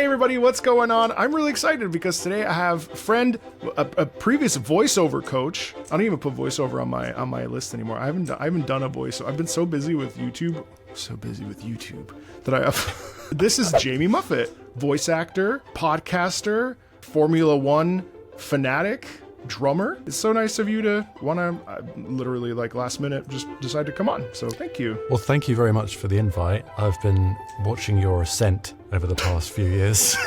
everybody, what's going on? I'm really excited because today I have a previous voiceover coach. I don't even put voiceover on my list anymore. I haven't done a voice. I've been so busy with YouTube that I have. This is Jamie Muffett, voice actor, podcaster, Formula One fanatic, drummer. It's so nice of you to literally like last minute just decide to come on. So thank you. Well, thank you very much for the invite. I've been watching your ascent over the past few years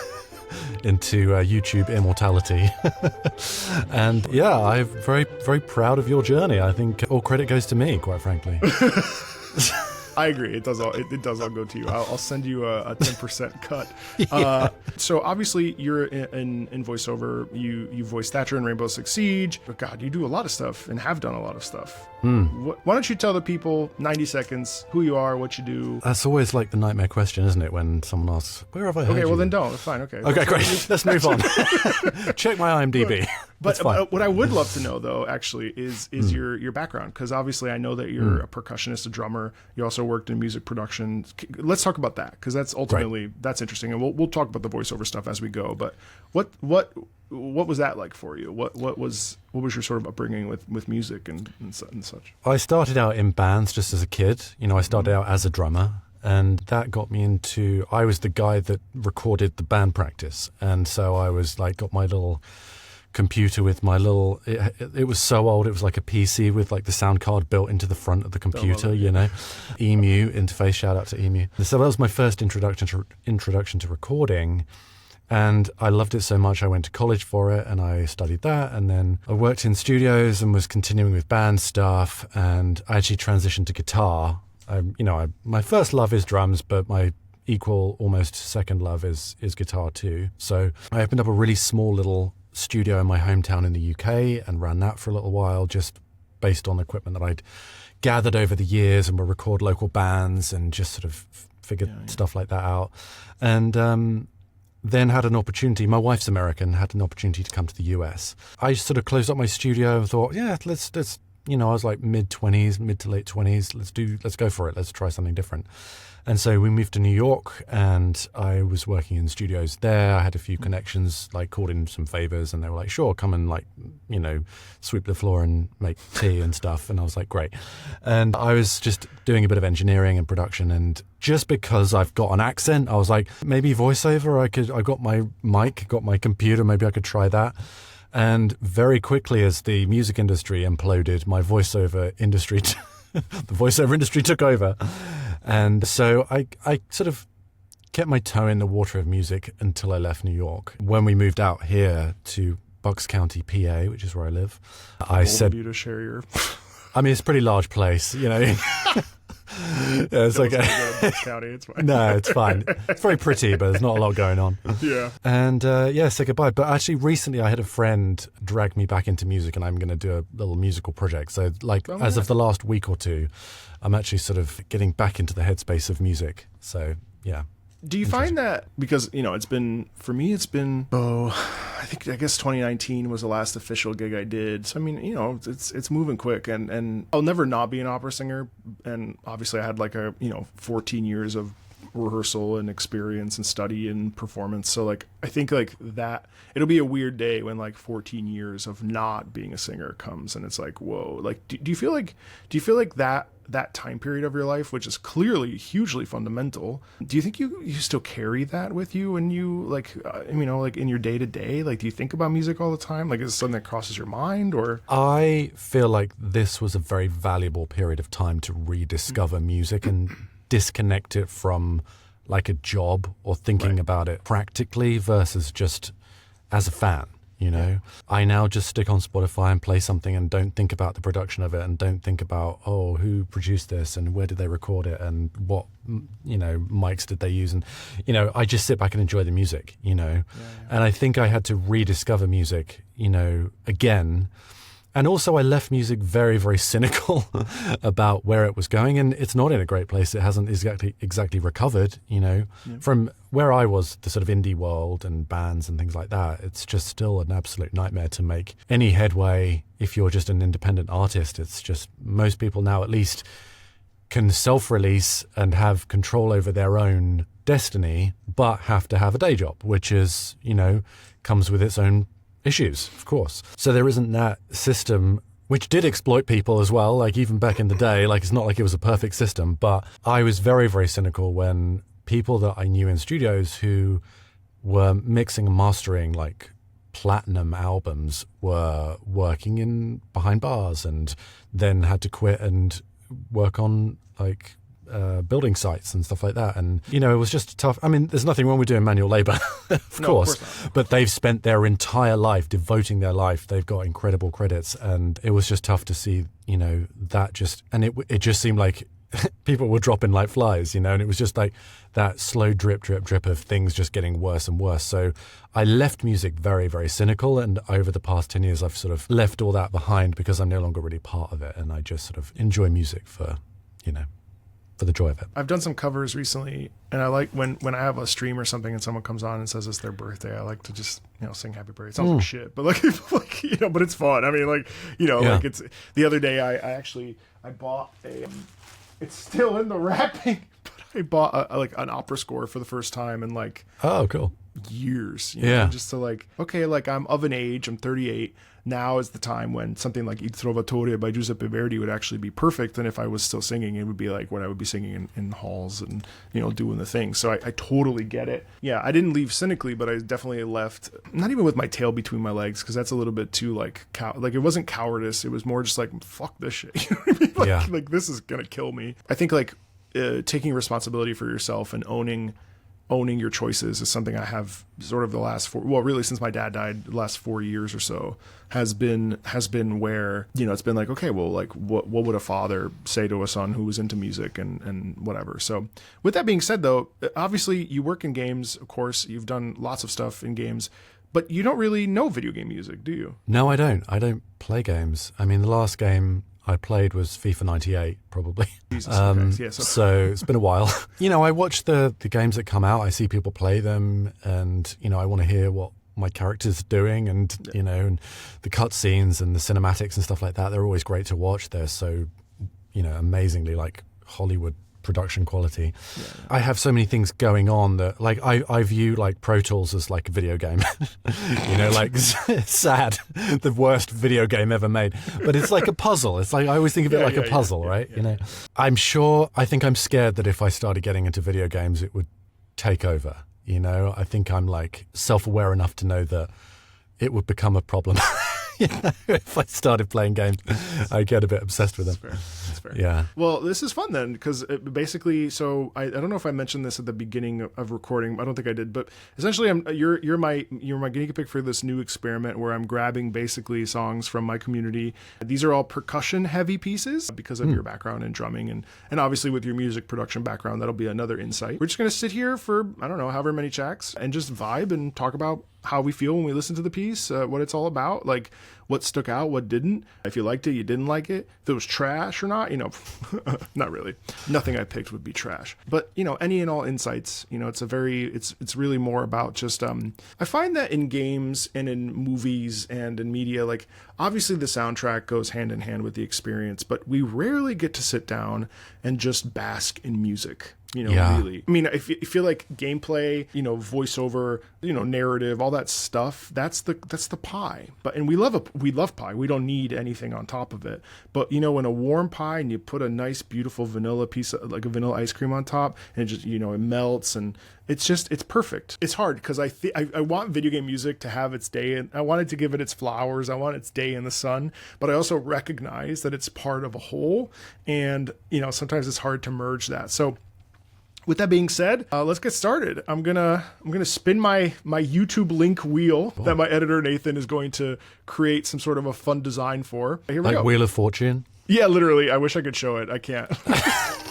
into YouTube immortality. And yeah, I'm very, very proud of your journey. I think all credit goes to me, quite frankly. I agree. It does all go to you. I'll send you a 10% cut. Yeah. So obviously you're in voiceover. You voice Thatcher in Rainbow Six Siege. But God, you do a lot of stuff and have done a lot of stuff. Why don't you tell the people, 90 seconds, who you are, what you do? That's always like the nightmare question, isn't it? When someone asks, where have I heard you? Okay, well then don't. It's fine. Okay. Okay, great. Let's move on. Check my IMDb. But what I would love to know, though, actually, is your background. Because obviously I know that you're a percussionist, a drummer. You also worked in music production. Let's talk about that, because that's ultimately, that's interesting. And we'll talk about the voiceover stuff as we go. But what was that like for you? What was your sort of upbringing with music and such? I started out in bands just as a kid. I started out as a drummer. And that got me into, I was the guy that recorded the band practice. And so I was like, got my little computer with my little, it was so old, it was like a PC with like the sound card built into the front of the computer, EMU interface, shout out to EMU. And so that was my first introduction to recording. And I loved it so much, I went to college for it and I studied that. And then I worked in studios and was continuing with band stuff. And I actually transitioned to guitar. My first love is drums, but my equal, almost second love is guitar too. So I opened up a really small little studio in my hometown in the UK and ran that for a little while, just based on equipment that I'd gathered over the years, and would record local bands and just sort of figured stuff like that out. And then had an opportunity, my wife's American, had an opportunity to come to the US. I sort of closed up my studio and thought, let's I was like mid to late 20s. Let's go for it. Let's try something different. And so we moved to New York and I was working in studios there. I had a few connections, like called in some favors, and they were like, sure, come and sweep the floor and make tea and stuff. And I was like, great. And I was just doing a bit of engineering and production. And just because I've got an accent, I was like, maybe voiceover, I got my mic, got my computer, maybe I could try that. And very quickly, as the music industry imploded, the voiceover industry took over. And so I sort of kept my toe in the water of music until I left New York. When we moved out here to Bucks County, PA, which is where I live, I said, you to share your... I mean, it's a pretty large place, Yeah, it's okay. County, it's fine. No, it's fine. It's very pretty, but there's not a lot going on. Yeah. And say goodbye. But actually, recently I had a friend drag me back into music, and I'm going to do a little musical project. So, as of the last week or two, I'm actually sort of getting back into the headspace of music. So, yeah. Do you find that, because, I guess 2019 was the last official gig I did. So, I mean, it's moving quick, and I'll never not be an opera singer. And obviously I had 14 years of rehearsal and experience and study and performance. So I think that it'll be a weird day when 14 years of not being a singer comes, and it's like, whoa, do you feel like that time period of your life, which is clearly hugely fundamental, do you think you still carry that with you when you in your day to day? Do you think about music all the time? Is it something that crosses your mind? Or I feel like this was a very valuable period of time to rediscover music and disconnect it from a job or thinking about it practically versus just as a fan. I now just stick on Spotify and play something and don't think about the production of it, and don't think about, who produced this and where did they record it and what, mics did they use. And, I just sit back and enjoy the music, And I think I had to rediscover music, again. And also I left music very, very cynical about where it was going, and it's not in a great place. It hasn't exactly recovered, from where I was, the sort of indie world and bands and things like that. It's just still an absolute nightmare to make any headway if you're just an independent artist. It's just, most people now at least can self-release and have control over their own destiny, but have to have a day job, which is, comes with its own issues, of course. So there isn't that system, which did exploit people as well, like even back in the day. Like, it's not like it was a perfect system, but I was very, very cynical when people that I knew in studios who were mixing and mastering like platinum albums were working in behind bars and then had to quit and work on like building sites and stuff like that. And, it was just tough. I mean, there's nothing wrong with doing manual labor, of course, but they've spent their entire life devoting their life. They've got incredible credits, and it was just tough to see, that just, and it just seemed like people were dropping like flies, and it was just like that slow drip of things just getting worse and worse. So I left music very, very cynical, and over the past 10 years, I've sort of left all that behind because I'm no longer really part of it, and I just sort of enjoy music for, for the joy of it. I've done some covers recently, and I like when I have a stream or something and someone comes on and says it's their birthday, I like to just, sing happy birthday. It sounds like shit, but but it's fun. I mean, like it's the other day I bought a, it's still in the wrapping, but I bought an opera score for the first time in oh, cool, years. Just to I'm of an age, I'm 38. Now is the time when something like Il Trovatore by Giuseppe Verdi would actually be perfect. And if I was still singing, it would be like what I would be singing in halls and, doing the thing. So I totally get it. Yeah, I didn't leave cynically, but I definitely left, not even with my tail between my legs, because that's a little bit too it wasn't cowardice. It was more just like, fuck this shit. You know what I mean? Like this is going to kill me. I think taking responsibility for yourself and owning your choices is something I have sort of the last really since my dad died, the last 4 years or so has been where, it's been like, okay, well, like what would a father say to a son who was into music and whatever. So with that being said, though, obviously you work in games, of course, you've done lots of stuff in games, but you don't really know video game music, do you? No, I don't. I don't play games. I mean, the last game I played was FIFA 98, probably. Jesus, so it's been a while. I watch the games that come out. I see people play them, and I want to hear what my character's doing, and and the cutscenes and the cinematics and stuff like that. They're always great to watch. They're so amazingly like Hollywood production quality. I have so many things going on that I view like Pro Tools as like a video game. Sad, the worst video game ever made, but it's like a puzzle. It's like I always think of it like a puzzle, right? I think I'm scared that if I started getting into video games it would take over. I think I'm like self-aware enough to know that it would become a problem. If I started playing games, I get a bit obsessed with them. That's fair. Yeah. Well, this is fun then, because basically, so I don't know if I mentioned this at the beginning of recording. I don't think I did, but essentially, you're my guinea pig for this new experiment where I'm grabbing basically songs from my community. These are all percussion heavy pieces because of your background in drumming and obviously with your music production background, that'll be another insight. We're just gonna sit here for I don't know however many tracks and just vibe and talk about how we feel when we listen to the piece, what it's all about, like what stuck out, what didn't, if you liked it, you didn't like it, if it was trash or not, not really. Nothing I picked would be trash, but any and all insights, it's really more about just, I find that in games and in movies and in media, like obviously the soundtrack goes hand in hand with the experience, but we rarely get to sit down and just bask in music. Really. I mean, I feel like gameplay, voiceover, narrative, all that stuff, that's the pie. And we love pie. We don't need anything on top of it. But, in a warm pie and you put a nice, beautiful vanilla piece of, like a vanilla ice cream on top and it just, it melts and it's perfect. It's hard because I want video game music to have its day and I wanted to give it its flowers. I want its day in the sun, but I also recognize that it's part of a whole. And, sometimes it's hard to merge that. So, with that being said, let's get started. I'm gonna spin my YouTube link wheel that my editor Nathan is going to create some sort of a fun design for. Here we go. Like Wheel of Fortune? Yeah, literally. I wish I could show it. I can't.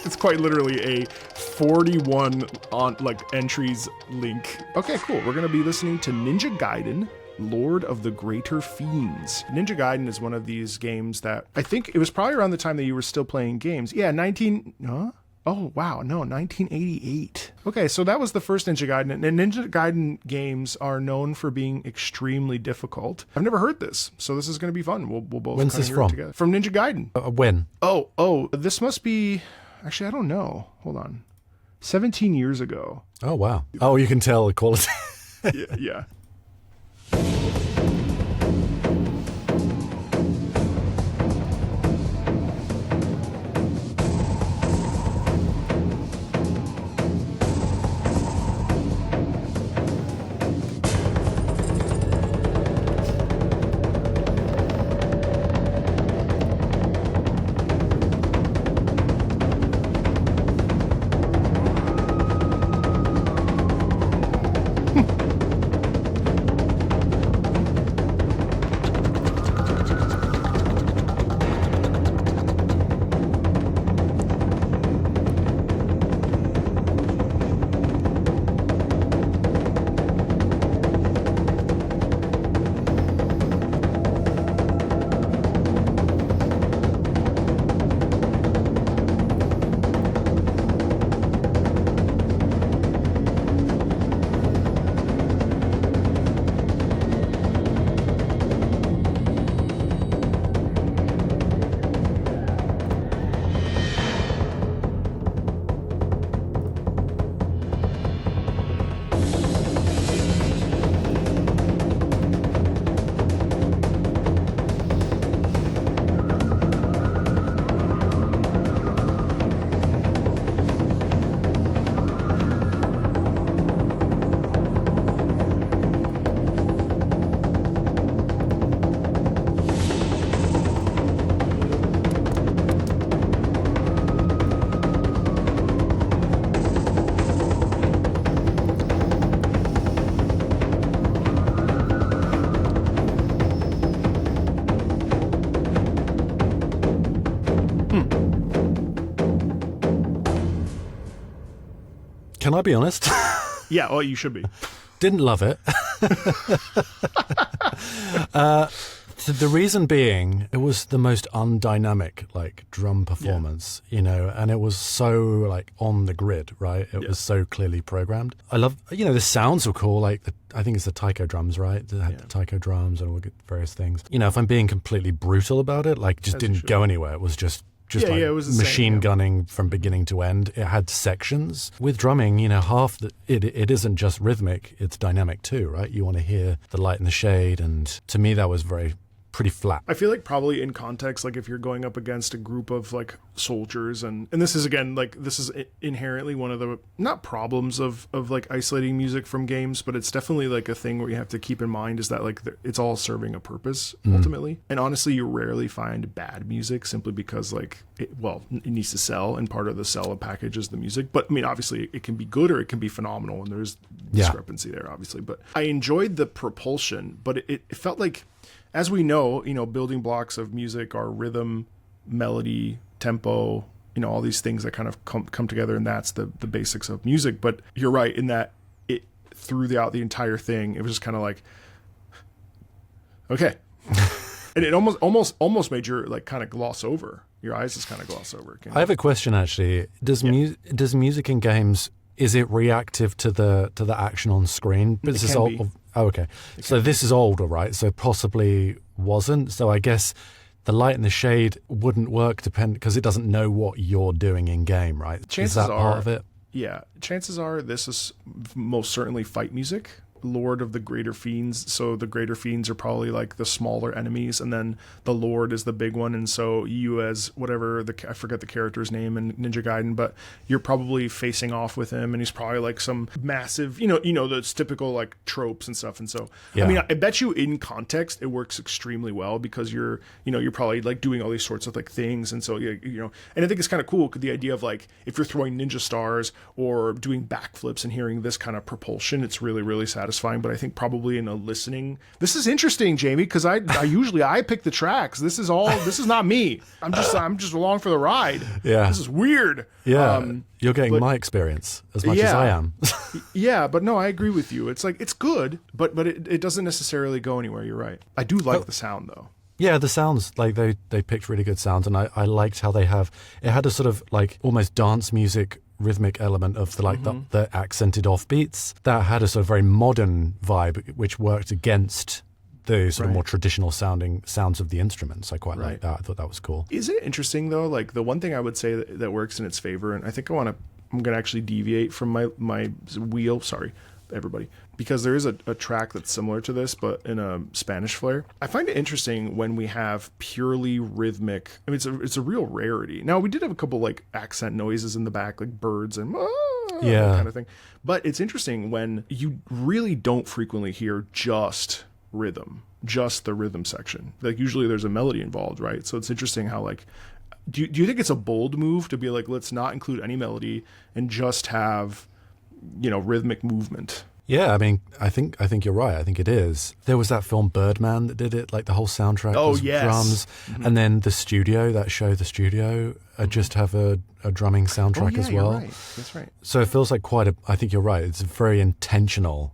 It's quite literally a 41 on entries link. Okay, cool. We're gonna be listening to Ninja Gaiden, Lord of the Greater Fiends. Ninja Gaiden is one of these games that I think it was probably around the time that you were still playing games. Yeah, 1988. Okay, so that was the first Ninja Gaiden, and Ninja Gaiden games are known for being extremely difficult. I've never heard this, so this is going to be fun. We'll both When's this hear from? It together. From Ninja Gaiden. When? Oh, this must be Actually, I don't know. Hold on. 17 years ago. Oh, wow. Oh, you can tell the quality. Yeah. Can I be honest? Yeah, well, you should be. Didn't love it. The reason being, it was the most undynamic, like, drum performance, you know, and it was so, like, on the grid, right? It was so clearly programmed. I love, you know, the sounds were cool, like, I think it's the taiko drums, right? They had the taiko drums and all the various things. You know, if I'm being completely brutal about it, like, just didn't go anywhere. It was just like it was the machine same, gunning from beginning to end. It had sections. With drumming, you know, it isn't just rhythmic, it's dynamic too, right? You want to hear the light and the shade, and to me that was pretty flat. I feel like probably in context, like if you're going up against a group of like soldiers, and this is again, like this is inherently one of the, not problems of like isolating music from games, but it's definitely like a thing where you have to keep in mind is that like it's all serving a purpose ultimately. And honestly, you rarely find bad music simply because like, it needs to sell, and part of the sell package is the music. But I mean, obviously it can be good or it can be phenomenal, and there's discrepancy there obviously. But I enjoyed the propulsion, but it felt like, as we know, you know, building blocks of music are rhythm, melody, tempo, you know, all these things that kind of come together, and that's the basics of music. But you're right in that it, throughout the entire thing, it was just kind of like, okay. And it almost made your, like, kind of gloss over. Your eyes just kind of gloss over. I have a question, actually. Does music in games, is it reactive to the action on screen? But this is old. Oh, okay. So this is older, right? So possibly wasn't. So I guess the light and the shade wouldn't work because it doesn't know what you're doing in game, right? Chances is that are, part of it? Yeah. Chances are this is most certainly fight music. Lord of the Greater Fiends. So the Greater Fiends are probably like the smaller enemies, and then the Lord is the big one. And so you, as whatever I forget the character's name in Ninja Gaiden, but you're probably facing off with him, and he's probably like some massive, you know, those typical like tropes and stuff. And so, I mean, I bet you in context it works extremely well because you're probably like doing all these sorts of like things. And so, you know, and I think it's kind of cool, the idea of like, if you're throwing ninja stars or doing backflips and hearing this kind of propulsion, it's really, really satisfying. But I think probably in a listening, this is interesting, Jamie, because I usually pick the tracks. This is not me. I'm just along for the ride. Yeah, this is weird. Yeah, you're getting my experience as much as I am. Yeah, but no, I agree with you. It's like, it's good, but it doesn't necessarily go anywhere. You're right. I do like the sound though. Yeah, the sounds, like they picked really good sounds, and I liked how it had a sort of like almost dance music rhythmic element of the accented offbeats that had a sort of very modern vibe, which worked against the sort of Right. more traditional sounding sounds of the instruments. I quite like Right. that. I thought that was cool. Is it interesting though? Like the one thing I would say that works in its favor, and I think I'm going to actually deviate from my wheel. Sorry, everybody, because there is a track that's similar to this, but in a Spanish flair. I find it interesting when we have purely rhythmic. I mean, it's a real rarity. Now we did have a couple like accent noises in the back, like birds and that kind of thing. But it's interesting when you really don't frequently hear just rhythm, just the rhythm section. Like usually there's a melody involved, right? So it's interesting how like. Do you think it's a bold move to be like, let's not include any melody and just have, rhythmic movement? Yeah, I mean, I think you're right. I think it is. There was that film Birdman that did it, like the whole soundtrack was drums. Mm-hmm. And then The Studio, that show The Studio, just have a drumming soundtrack as well. You're right. That's right. So it feels like I think you're right. It's a very intentional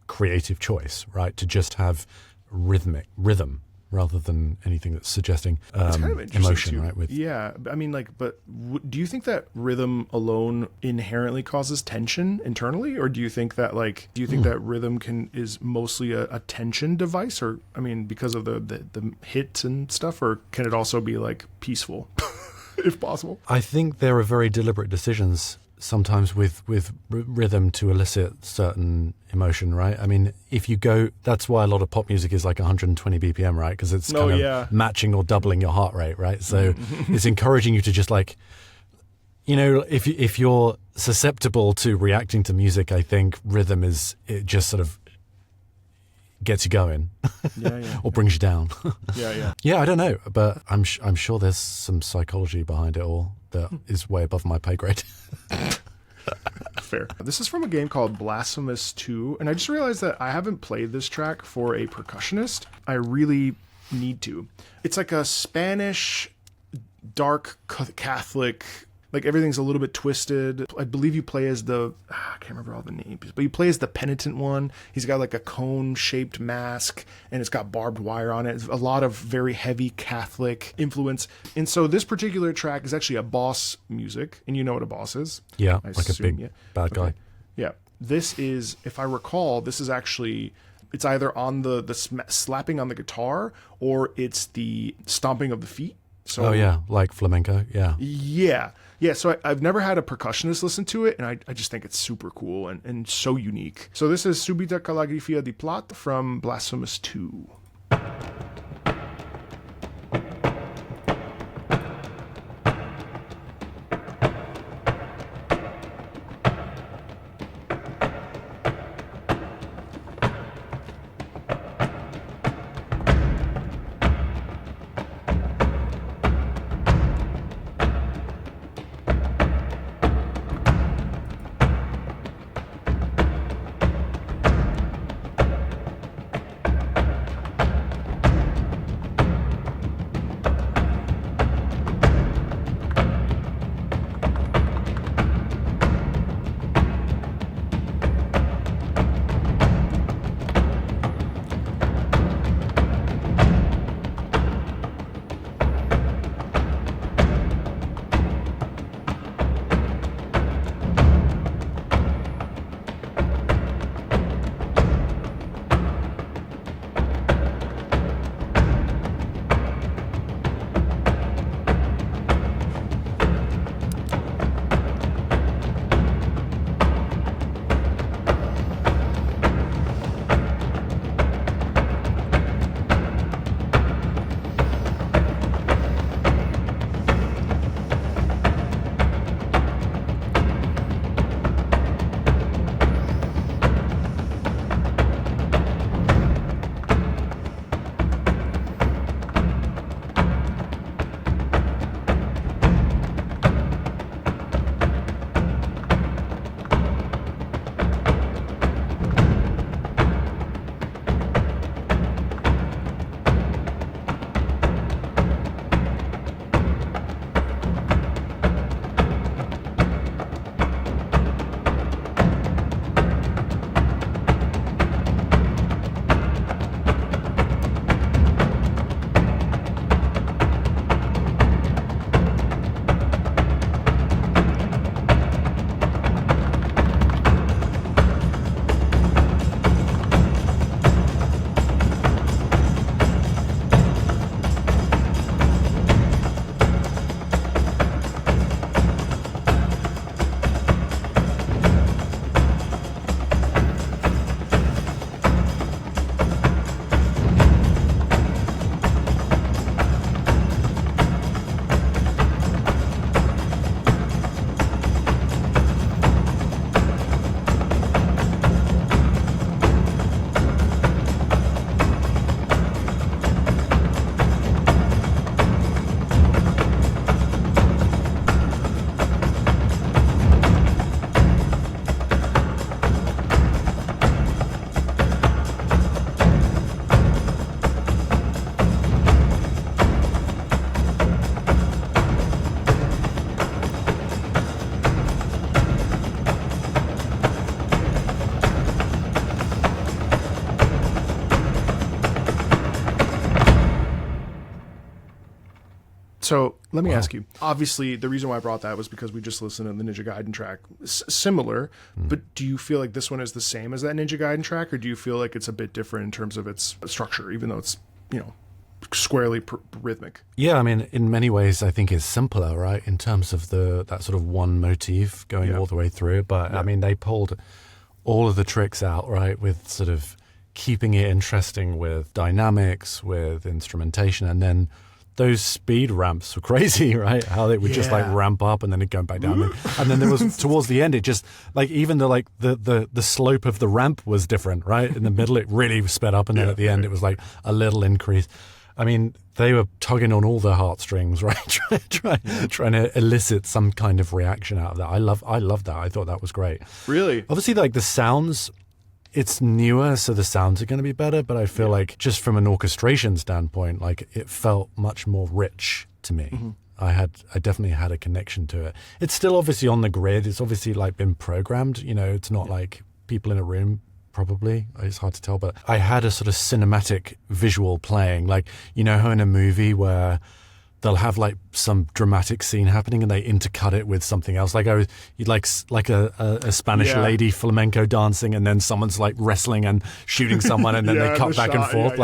creative choice, right? To just have rhythm rather than anything that's suggesting it's kind of emotion, too. right? Yeah, I mean, do you think that rhythm alone inherently causes tension internally, or do you think that that rhythm is mostly a tension device, or I mean, because of the hits and stuff, or can it also be like peaceful, if possible? I think there are very deliberate decisions sometimes with rhythm to elicit certain emotion, right? I mean, that's why a lot of pop music is like 120 BPM, right? Because it's kind of matching or doubling your heart rate, right? So it's encouraging you to just like, if you're susceptible to reacting to music, I think rhythm it just sort of gets you going, or brings you down. Yeah, I don't know, but I'm sure there's some psychology behind it all that is way above my pay grade. Fair. This is from a game called Blasphemous 2, and I just realized that I haven't played this track for a percussionist. I really need to. It's like a Spanish dark Catholic. Like everything's a little bit twisted. I believe you play as I can't remember all the names, but you play as the penitent one. He's got like a cone-shaped mask, and it's got barbed wire on it. It's a lot of very heavy Catholic influence. And so this particular track is actually a boss music, and you know what a boss is? Yeah, like a big bad guy. Yeah. This is, if I recall, it's either on the slapping on the guitar, or it's the stomping of the feet. So, like flamenco, Yeah, so I've never had a percussionist listen to it, and I just think it's super cool and so unique. So this is Subita Caligrafia di Plata from Blasphemous 2. So let me Wow. ask you, obviously the reason why I brought that was because we just listened to the Ninja Gaiden track. Similar, but do you feel like this one is the same as that Ninja Gaiden track, or do you feel like it's a bit different in terms of its structure, even though it's, you know, squarely rhythmic? Yeah, I mean, in many ways, I think it's simpler, right, in terms of that sort of one motif going all the way through. But I mean, they pulled all of the tricks out, right, with sort of keeping it interesting with dynamics, with instrumentation, and then those speed ramps were crazy, right? How they would just like ramp up and then it going back down, and then there was towards the end, it just like even the slope of the ramp was different, right? In the middle, it really sped up, and then at the end, it was like a little increase. I mean, they were tugging on all their heartstrings, right? trying to elicit some kind of reaction out of that. I love that. I thought that was great. Really? Obviously, like the sounds, it's newer, so the sounds are going to be better. But I feel like just from an orchestration standpoint, like it felt much more rich to me. Mm-hmm. I definitely had a connection to it. It's still obviously on the grid. It's obviously like been programmed. You know, it's not like people in a room. Probably. It's hard to tell, but I had a sort of cinematic visual playing, like, you know how in a movie where they'll have like some dramatic scene happening and they intercut it with something else. Like you'd like a Spanish lady flamenco dancing, and then someone's like wrestling and shooting someone, and then they cut back and forth.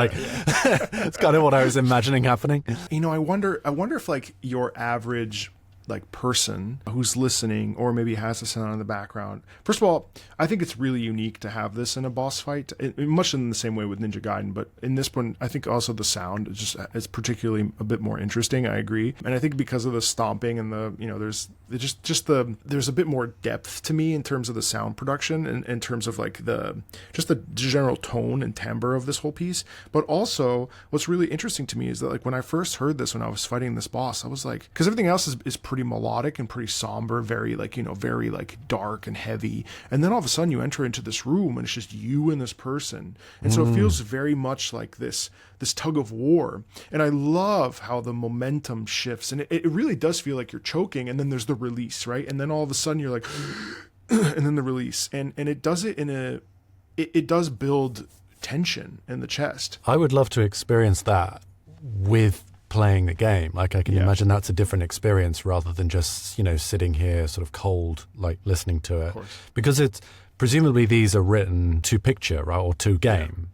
It's kind of what I was imagining happening. You know, I wonder if like your average like person who's listening or maybe has a sound in the background. First of all, I think it's really unique to have this in a boss fight, much in the same way with Ninja Gaiden, but in this one, I think also the sound is particularly a bit more interesting. I agree. And I think because of the stomping and the, you know, there's a bit more depth to me in terms of the sound production and in terms of like the general tone and timbre of this whole piece. But also what's really interesting to me is that like when I first heard this, when I was fighting this boss, I was like, because everything else is pretty melodic and pretty somber, very like, you know, very like dark and heavy. And then all of a sudden you enter into this room and it's just you and this person. And so it feels very much like this tug of war. And I love how the momentum shifts, and it really does feel like you're choking, and then there's the release, right? And then all of a sudden you're like, and then the release. And it does it it does build tension in the chest. I would love to experience that with playing the game. Like I can imagine that's a different experience rather than just, you know, sitting here sort of cold, like listening to it. Because it's presumably these are written to picture, right, or to game.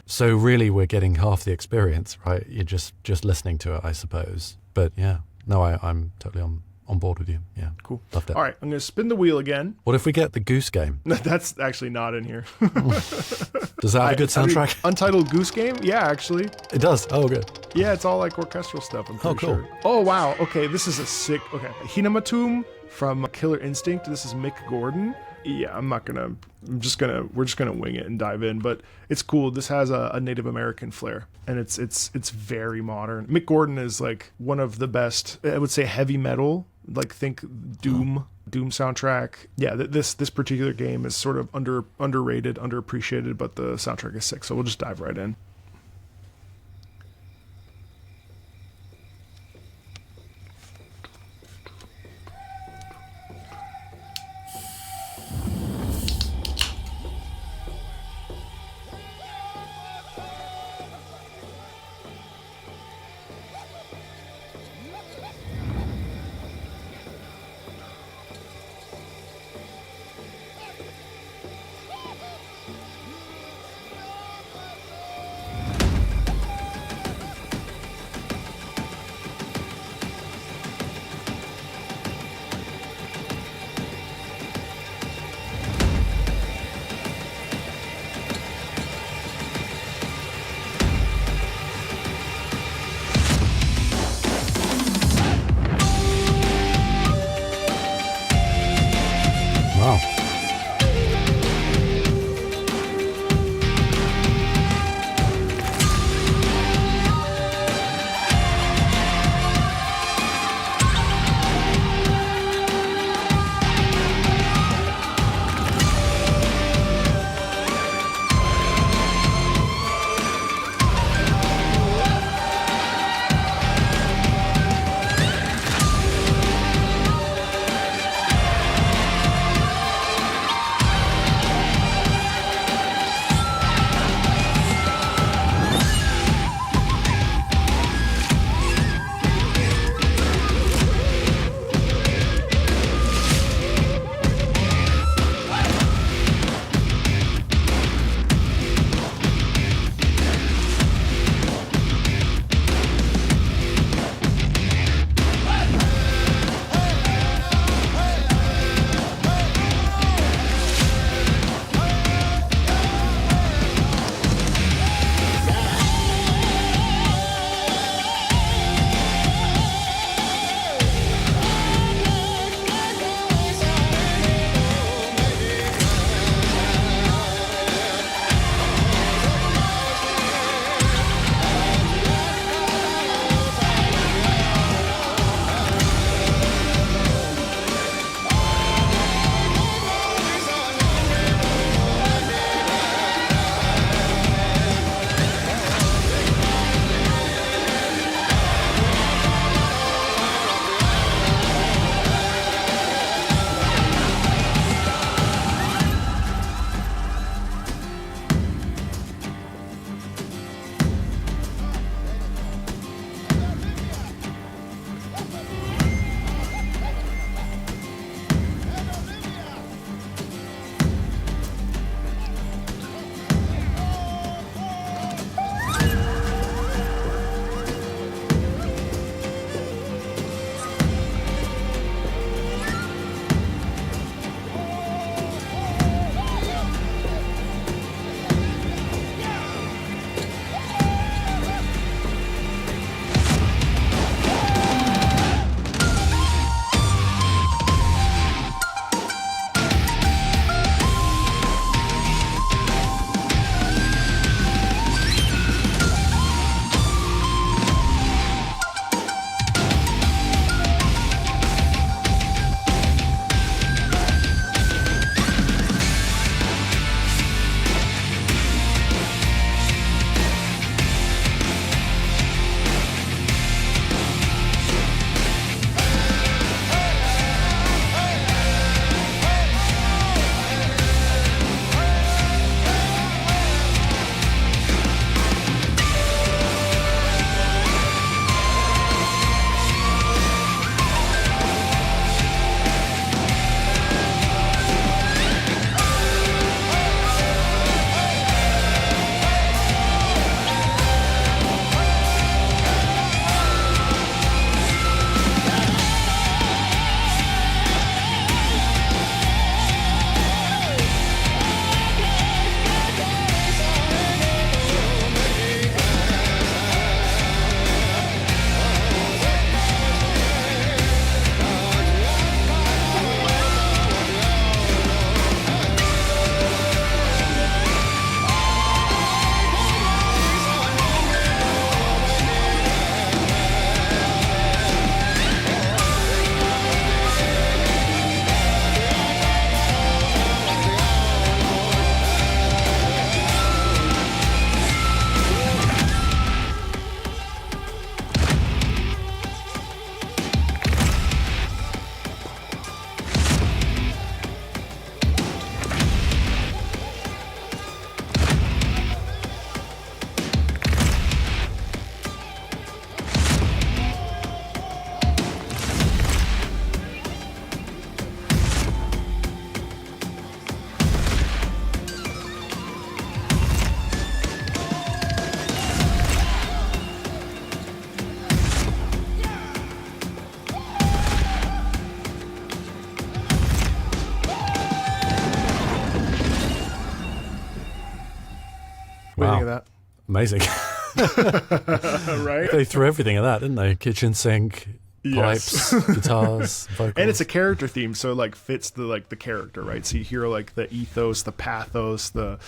So really we're getting half the experience, right? You're just listening to it, I suppose. But yeah, no, I'm totally on board with you. Yeah. Cool. Loved it. All right, I'm going to spin the wheel again. What if we get the Goose Game? That's actually not in here. Does that have a good soundtrack? Untitled Goose Game? Yeah, actually. It does. Oh, good. Yeah, it's all like orchestral stuff, I'm pretty cool. sure. Oh, wow. Okay, this is a sick... Okay. Hinnamatoom from Killer Instinct. This is Mick Gordon. Yeah, we're just gonna wing it and dive in, but it's cool. This has a Native American flair, and it's very modern. Mick Gordon is like one of the best, I would say, heavy metal, like think Doom soundtrack. Yeah, this particular game is sort of underrated, underappreciated, but the soundtrack is sick, so we'll just dive right in. What do you think of that? Amazing. Right? They threw everything at that, didn't they? Kitchen sink, Yes. pipes, guitars, vocals. And it's a character theme, so like fits the character, right? So you hear like the ethos, the pathos, the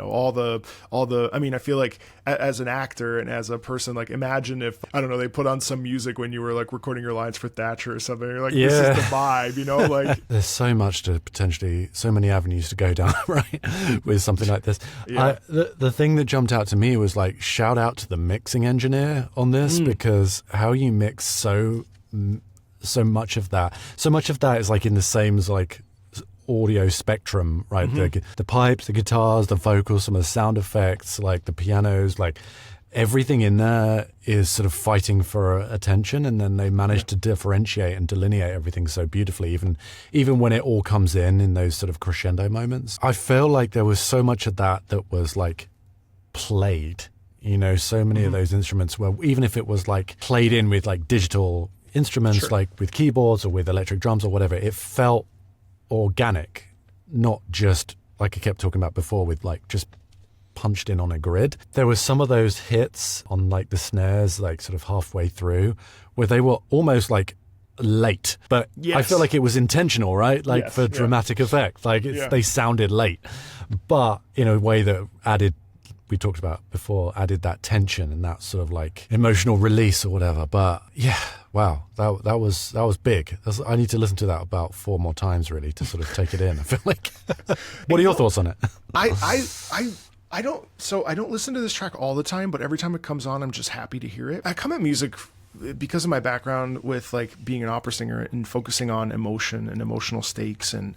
all the I mean, I feel like as an actor and as a person, like imagine if, I don't know, they put on some music when you were like recording your lines for Thatcher or something. You're like, this is the vibe, like there's so much to potentially, so many avenues to go down, right? With something like this. Yeah. The thing that jumped out to me was like, shout out to the mixing engineer on this, because how you mix so much of that is like in the same like audio spectrum, right? The pipes, the guitars, the vocals, some of the sound effects, like the pianos, like everything in there is sort of fighting for attention, and then they manage to differentiate and delineate everything so beautifully, even when it all comes in those sort of crescendo moments. I feel like there was so much of that was like played, so many of those instruments were, even if it was like played in with like digital instruments, like with keyboards or with electric drums or whatever, it felt organic, not just like I kept talking about before with like just punched in on a grid. There was some of those hits on like the snares, like sort of halfway through, where they were almost like late, but I feel like it was intentional, right? Like for dramatic effect, like they sounded late, but in a way that added, we talked about before, added that tension and that sort of like emotional release or whatever. But yeah, wow, that was big. I need to listen to that about 4 more times really to sort of take it in. I feel like. What are your thoughts on it? I don't listen to this track all the time, but every time it comes on, I'm just happy to hear it. I come at music because of my background with like being an opera singer and focusing on emotion and emotional stakes, and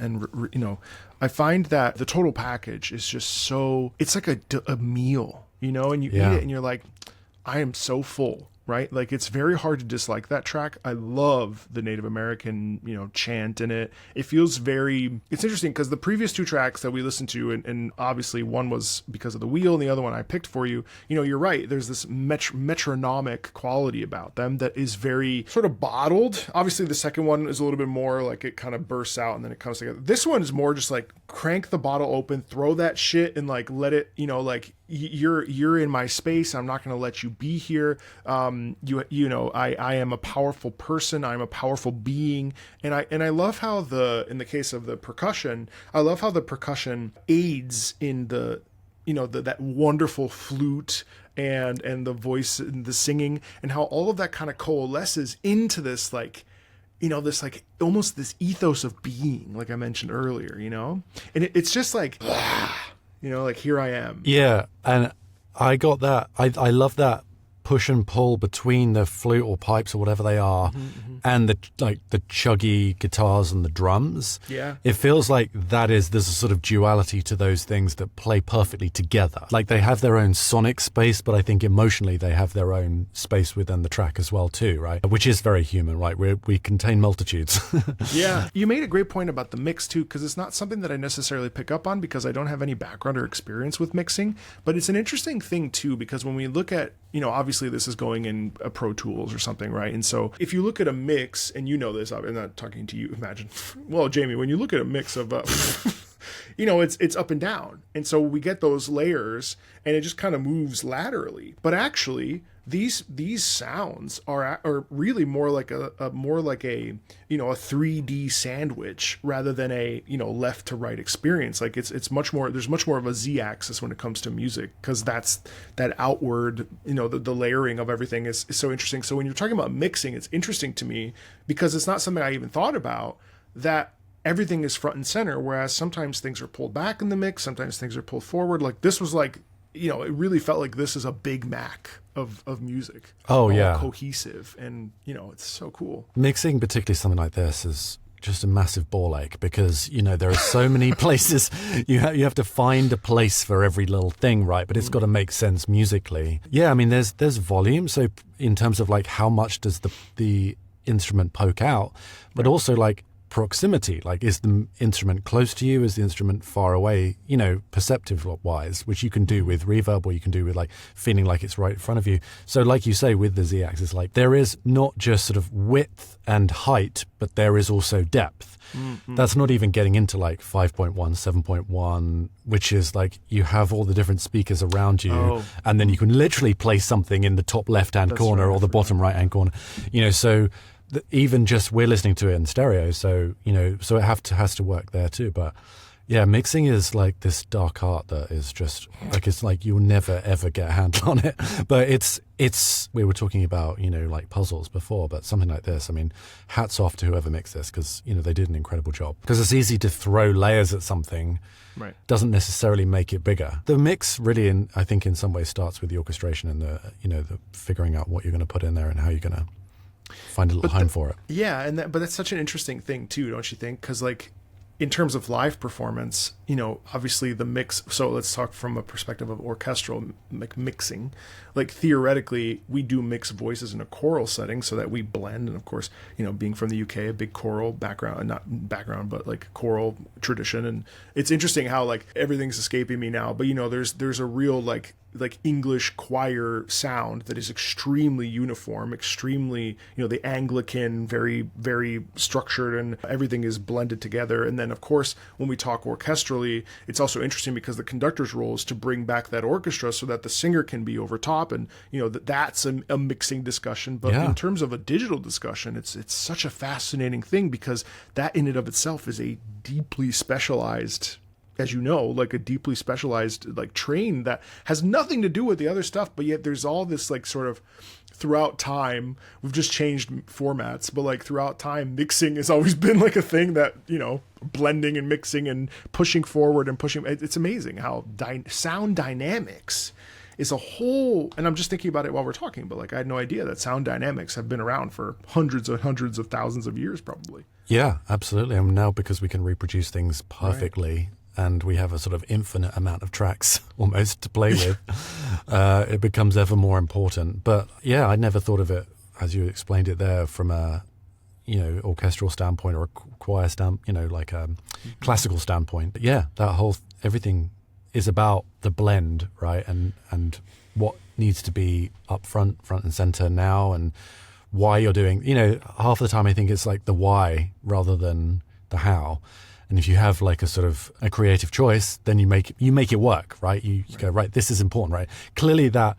I find that the total package is just so, it's like a meal, and you eat it and you're like, I am so full. Right? Like it's very hard to dislike that track. I love the Native American, chant in it. It feels it's interesting because the previous 2 tracks that we listened to, and obviously one was because of the wheel and the other one I picked for you, you're right. There's this metronomic quality about them that is very sort of bottled. Obviously the second one is a little bit more like it kind of bursts out and then it comes together. This one is more just like crank the bottle open, throw that shit and like let it, like you're in my space. I'm not going to let you be here. I am a powerful person. I'm a powerful being. And I love how in the case of the percussion, I love how the percussion aids in the, that wonderful flute and the voice and the singing, and how all of that kind of coalesces into this like, this like almost this ethos of being, like I mentioned earlier, and it's just like, like here I am. Yeah. And I got that. I love that push and pull between the flute or pipes or whatever they are and the chuggy guitars and the drums. Yeah. It feels like there's a sort of duality to those things that play perfectly together. Like they have their own sonic space, but I think emotionally they have their own space within the track as well too, right? Which is very human, right? We contain multitudes. Yeah. You made a great point about the mix too, because it's not something that I necessarily pick up on because I don't have any background or experience with mixing, but it's an interesting thing too, because when we look at, obviously this is going in a Pro Tools or something, right? And so if you look at a mix, and this, I'm not talking to you, imagine, well, Jamie, when you look at a mix of, it's up and down. And so we get those layers and it just kind of moves laterally. But actually, these sounds are really more like a 3D sandwich rather than a left to right experience. Like it's much more, there's much more of a Z-axis when it comes to music, because that's that outward, the layering of everything is so interesting. So when you're talking about mixing, it's interesting to me because it's not something I even thought about, that everything is front and center, whereas sometimes things are pulled back in the mix, sometimes things are pulled forward. Like this was like, it really felt like this is a Big Mac of music. Oh, yeah. Cohesive. And, it's so cool. Mixing, particularly something like this, is just a massive ball ache because, there are so many places. You have to find a place for every little thing, right? But it's got to make sense musically. Yeah, I mean, there's volume. So in terms of like how much does the instrument poke out, but also like proximity. Like, is the instrument close to you? Is the instrument far away? Perceptive wise, which you can do with reverb, or you can do with like feeling like it's right in front of you. So like you say with the Z-axis, like there is not just sort of width and height, but there is also depth. Mm-hmm. That's not even getting into like 5.1, 7.1, which is like you have all the different speakers around you, and then you can literally place something in the top left-hand corner or the bottom right-hand corner. So even just we're listening to it in stereo, so so it has to work there too. But yeah, mixing is like this dark art that is just like, it's like you'll never ever get a handle on it. But it's we were talking about like puzzles before, but something like this, I mean, hats off to whoever mixed this, because they did an incredible job. Because it's easy to throw layers at something, right? Doesn't necessarily make it bigger. The mix really, I think in some ways starts with the orchestration and the figuring out what you're going to put in there and how you're going to find a little home for it. Yeah, but that's such an interesting thing too, don't you think? Because like, in terms of live performance, obviously the mix. So let's talk from a perspective of orchestral mixing. Like theoretically, we do mix voices in a choral setting so that we blend. And of course, being from the UK, a big choral background, not background, but like choral tradition. And it's interesting how like everything's escaping me now, but there's a real like English choir sound that is extremely uniform, extremely, the Anglican, very, very structured, and everything is blended together. And then, of course, when we talk orchestrally, it's also interesting because the conductor's role is to bring back that orchestra so that the singer can be over top. And, that's a mixing discussion. But in terms of a digital discussion, it's such a fascinating thing, because that in and of itself is a deeply specialized, as like a deeply specialized like train that has nothing to do with the other stuff, but yet there's all this like sort of throughout time, we've just changed formats, but like throughout time, mixing has always been like a thing that, blending and mixing and pushing forward and pushing. It's amazing how sound dynamics is a whole, and I'm just thinking about it while we're talking, but like I had no idea that sound dynamics have been around for hundreds of thousands of years probably. Yeah, absolutely. And now because we can reproduce things perfectly, right, and we have a sort of infinite amount of tracks almost to play with, it becomes ever more important. But yeah, I never thought of it, as you explained it there, from a orchestral standpoint or a choir like a classical standpoint. But yeah, that whole everything is about the blend, right? And what needs to be up front and center now, and why you're doing, half the time I think it's like the why rather than the how. And if you have like a sort of a creative choice, then you make it work, right? You go, right, this is important, right? Clearly that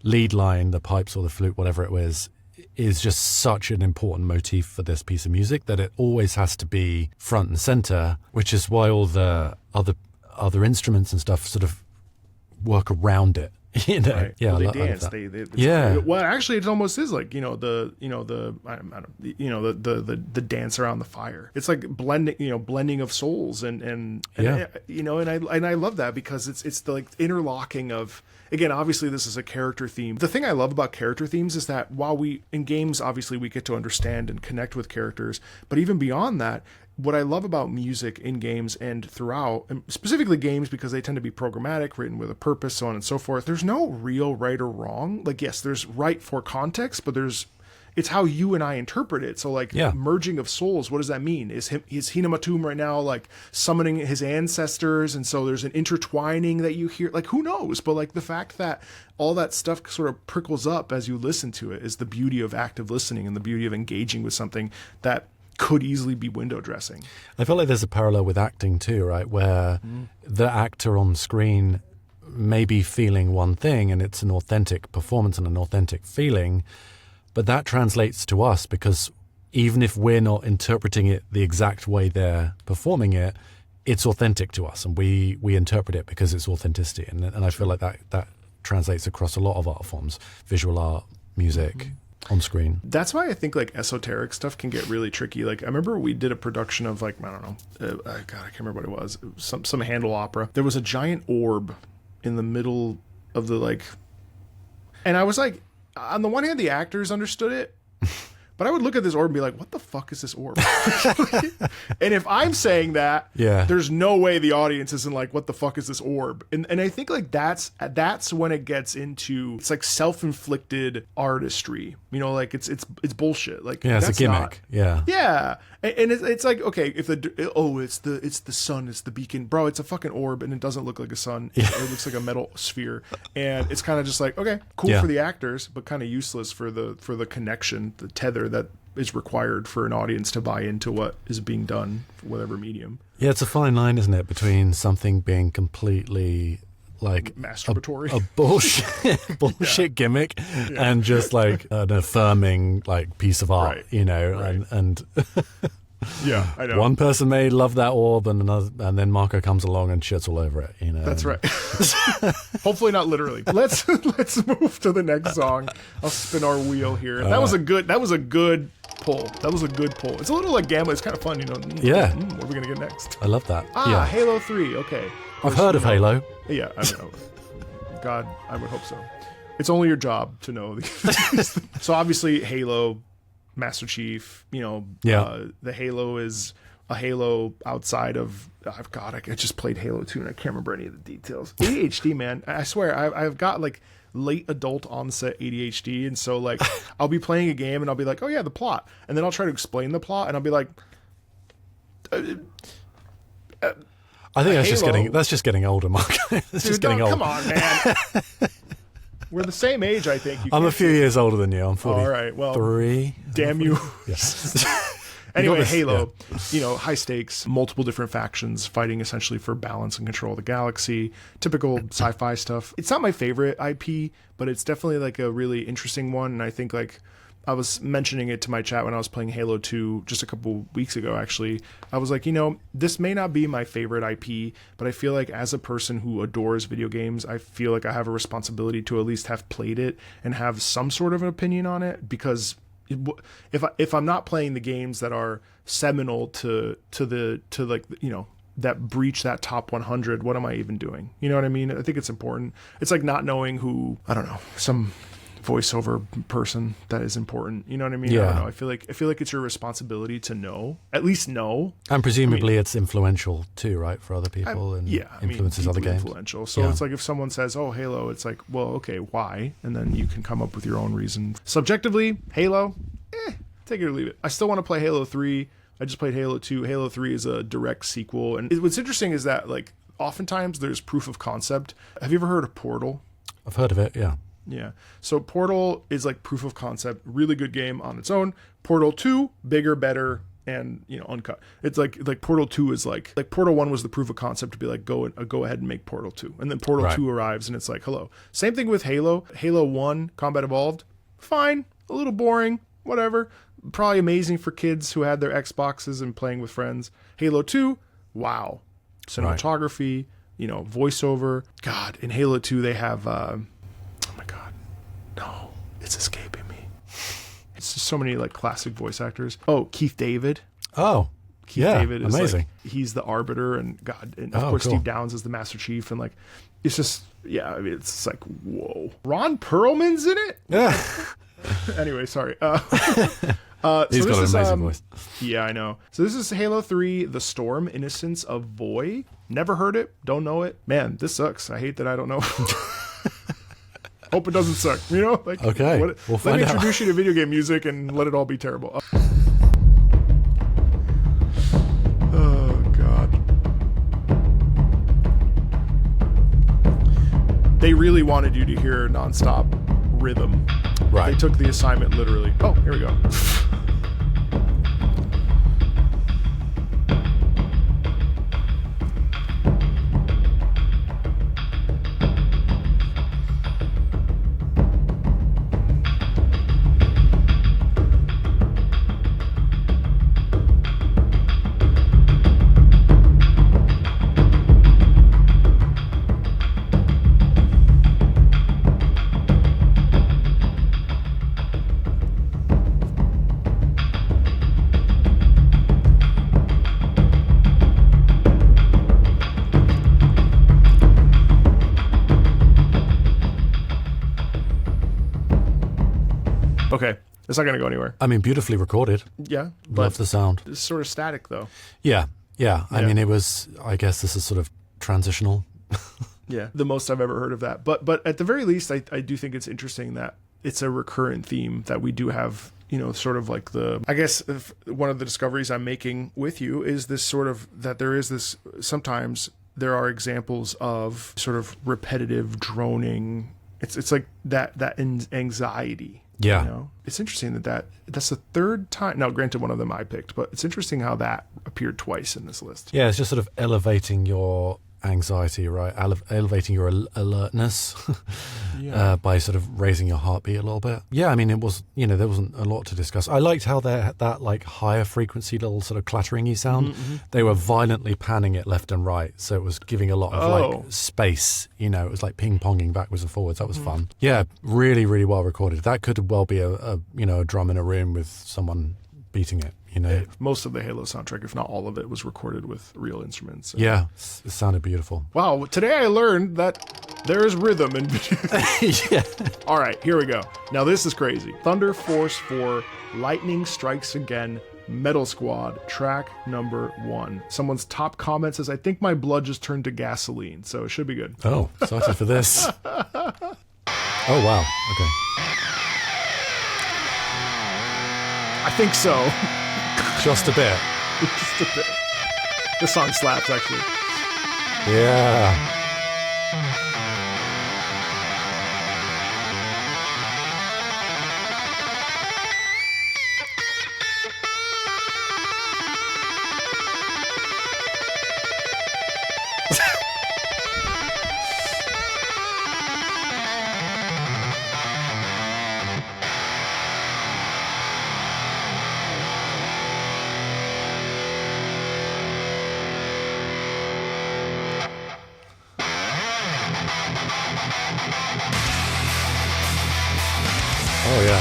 lead line, the pipes or the flute, whatever it is just such an important motif for this piece of music that it always has to be front and center, which is why all the other instruments and stuff sort of work around it. Right. Yeah, well, they dance. Yeah. Well, actually, it almost is like the dance around the fire. It's like blending of souls, and yeah. I love that because it's the like interlocking of. Again, obviously, this is a character theme. The thing I love about character themes is that while in games, obviously, we get to understand and connect with characters, but even beyond that, what I love about music in games and throughout, and specifically games because they tend to be programmatic, written with a purpose, so on and so forth, there's no real right or wrong. Like, yes, there's right for context, but it's how you and I interpret it. So like merging of souls, what does that mean? Is Hinnamatoom right now like summoning his ancestors? And so there's an intertwining that you hear, like who knows? But like the fact that all that stuff sort of prickles up as you listen to it is the beauty of active listening and the beauty of engaging with something that could easily be window dressing. I feel like there's a parallel with acting too, right? Where the actor on screen may be feeling one thing and it's an authentic performance and an authentic feeling, but that translates to us because even if we're not interpreting it the exact way they're performing it, it's authentic to us and we interpret it because it's authenticity. And I feel like that translates across a lot of art forms, visual art, music, on screen. That's why I think like esoteric stuff can get really tricky. Like I remember we did a production of like, I don't know, I can't remember what it was. Some Handel opera. There was a giant orb in the middle of the like, and I was like, on the one hand, the actors understood it, but I would look at this orb and be like, what the fuck is this orb? And if I'm saying that, there's no way the audience isn't like, what the fuck is this orb? And I think like that's when it gets into, it's like self-inflicted artistry, like it's bullshit. Like it's a gimmick. Yeah. Yeah. And it's like, okay, if it's the sun, it's the beacon, bro. It's a fucking orb, and it doesn't look like a sun. Yeah. It looks like a metal sphere, and it's kind of just like, okay, cool for the actors, but kind of useless for the connection, the tether that is required for an audience to buy into what is being done for whatever medium. Yeah, it's a fine line, isn't it, between something being completely like masturbatory, a bullshit gimmick, and just like an affirming like piece of art, right. you know, right. and yeah, I know. One person may love that orb, and another, and then Marco comes along and shits all over it, you know. That's right. Hopefully not literally. Let's move to the next song. I'll spin our wheel here. That was a good pull. That was a good pull. It's a little like Gamma. It's kind of fun, you know. Yeah. What are we gonna get next? I love that. Yeah. Halo 3. Okay. I've heard of Halo. Yeah, I know. God, I would hope so. It's only your job to know. So obviously, Halo, Master Chief. You know, the Halo is a Halo outside of. I just played Halo 2 and I can't remember any of the details. ADHD, man. I swear, I've got like late adult onset ADHD, and so like I'll be playing a game and I'll be like, oh yeah, the plot, and then I'll try to explain the plot and I'll be like. I think that's just getting older, Mark. Just getting old. Come on, man. We're the same age, I think. I'm a few years older than you. I'm 43. All right, well, damn you. Anyway, Halo, you know, high stakes, multiple different factions fighting essentially for balance and control of the galaxy. Typical sci-fi stuff. It's not my favorite IP, but it's definitely like a really interesting one. And I think like I was mentioning it to my chat when I was playing Halo 2 just a couple weeks ago, actually. I was like, you know, this may not be my favorite IP, but I feel like as a person who adores video games, I feel like I have a responsibility to at least have played it and have some sort of an opinion on it, because if I'm not playing the games that are seminal to like, you know, that breach that top 100, what am I even doing? You know what I mean? I think it's important. It's like not knowing who, I don't know, some voiceover person that is important. You know what I mean? Yeah. I don't know. I feel like it's your responsibility to know, at least know. And presumably it's influential too, right, for other people, and influences other games. Influential. So it's like if someone says, "Oh, Halo," it's like, well, okay, why? And then you can come up with your own reason. Subjectively, Halo, take it or leave it. I still want to play Halo 3. I just played Halo 2. Halo 3 is a direct sequel. And what's interesting is that like oftentimes there's proof of concept. Have you ever heard of Portal? I've heard of it, yeah. Yeah. So Portal is like proof of concept, really good game on its own. Portal 2, bigger, better, and, you know, uncut. It's like Portal 2 is like Portal 1 was the proof of concept to be like, go ahead and make Portal 2. And then Portal 2 arrives and it's like, hello. Same thing with Halo. Halo 1, Combat Evolved, fine, a little boring, whatever. Probably amazing for kids who had their Xboxes and playing with friends. Halo 2, wow. Cinematography, you know, voiceover. God, in Halo 2 they have no, it's escaping me. It's just so many like classic voice actors. Oh, Keith David. Oh, Keith David is amazing. Like, he's the Arbiter, and God, and of course cool. Steve Downes is the Master Chief, and like, it's just, yeah, I mean, it's like, whoa. Ron Perlman's in it? Yeah. Anyway, sorry. He's got an amazing voice. Yeah, I know. So this is Halo 3, The Storm, Innocence of Voy. Never heard it, don't know it. Man, this sucks. I hate that I don't know. Hope it doesn't suck, you know? Like, okay, we'll find out. Let me introduce you to video game music and let it all be terrible. Oh, God. They really wanted you to hear nonstop rhythm. Right. They took the assignment literally. Oh, here we go. Okay, it's not going to go anywhere. I mean, beautifully recorded. Yeah. But love the sound. It's sort of static, though. Yeah. I mean, it was, I guess this is sort of transitional. Yeah, the most I've ever heard of that. But at the very least, I do think it's interesting that it's a recurrent theme that we do have sort of like I guess one of the discoveries I'm making with you is this sort of, that there is this, sometimes there are examples of sort of repetitive droning. It's like that anxiety. Yeah. It's interesting that's the third time. Now, granted, one of them I picked, but it's interesting how that appeared twice in this list. Yeah, it's just sort of elevating your anxiety, right? Elevating your alertness by sort of raising your heartbeat a little bit. Yeah, I mean, it was, there wasn't a lot to discuss. I liked how that like higher frequency little sort of clattering-y sound, they were violently panning it left and right. So it was giving a lot of like space, it was like ping-ponging backwards and forwards. That was fun. Yeah, really, really well recorded. That could well be a drum in a room with someone beating it. Most of the Halo soundtrack, if not all of it, was recorded with real instruments. Yeah, it sounded beautiful. Wow, today I learned that there is rhythm in video. Yeah. All right, here we go. Now this is crazy. Thunder Force 4, Lightning Strikes Again, Metal Squad, track number 1. Someone's top comment says, I think my blood just turned to gasoline, so it should be good. Oh, excited for this. Oh, wow. Okay. I think so. Just a bit. Just a bit. This song slaps, actually. Yeah. Oh, yeah.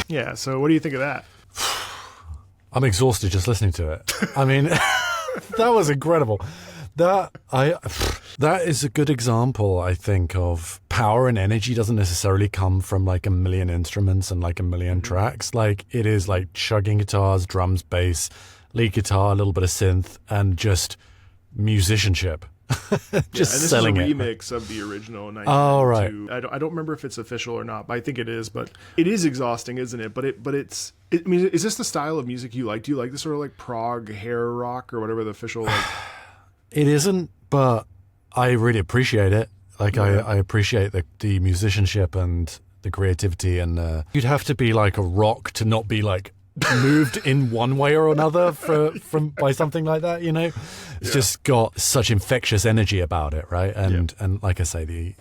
Yeah. So what do you think of that? I'm exhausted just listening to it. I mean, that was incredible. That is a good example, I think, of power and energy doesn't necessarily come from like a million instruments and like a million tracks. Like it is like chugging guitars, drums, bass, lead guitar, a little bit of synth, and just musicianship. Just and this selling is a it. remix of the original. Oh, right. I don't remember if it's official or not, but I think it is. But it is exhausting, isn't it? I mean, is this the style of music you like? Do you like the sort of like prog hair rock or whatever the official like? It isn't, but I really appreciate it. Like I appreciate the musicianship and the creativity, and you'd have to be like a rock to not be like moved in one way or another by something like that, you know. It's just got such infectious energy about it, right? And like I say, they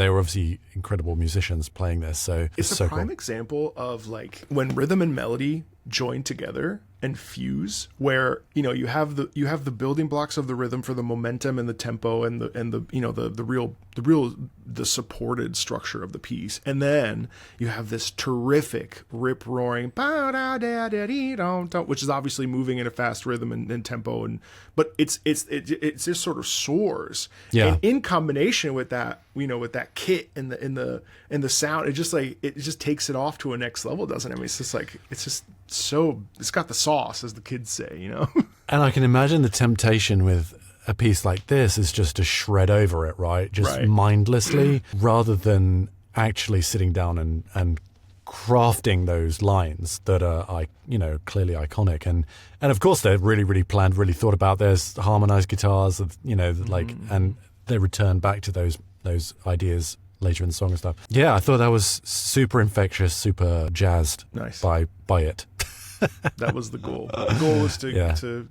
were obviously incredible musicians playing this, so it's a prime example of like when rhythm and melody join together and fuse, where you have the building blocks of the rhythm for the momentum and the tempo and the supported structure of the piece, and then you have this terrific rip roaring, which is obviously moving in a fast rhythm and tempo, but it just sort of soars. And in combination with that, with that kit and the sound, it just takes it off to a next level, doesn't it? I mean, it's got the sauce, as the kids say, And I can imagine the temptation with a piece like this is just to shred over it, right? Just mindlessly, rather than actually sitting down and crafting those lines that are, clearly iconic. And of course they're really, really planned, really thought about. There's harmonized guitars, and they return back to those ideas later in the song and stuff. Yeah, I thought that was super infectious, super jazzed by it. That was the goal. The goal was to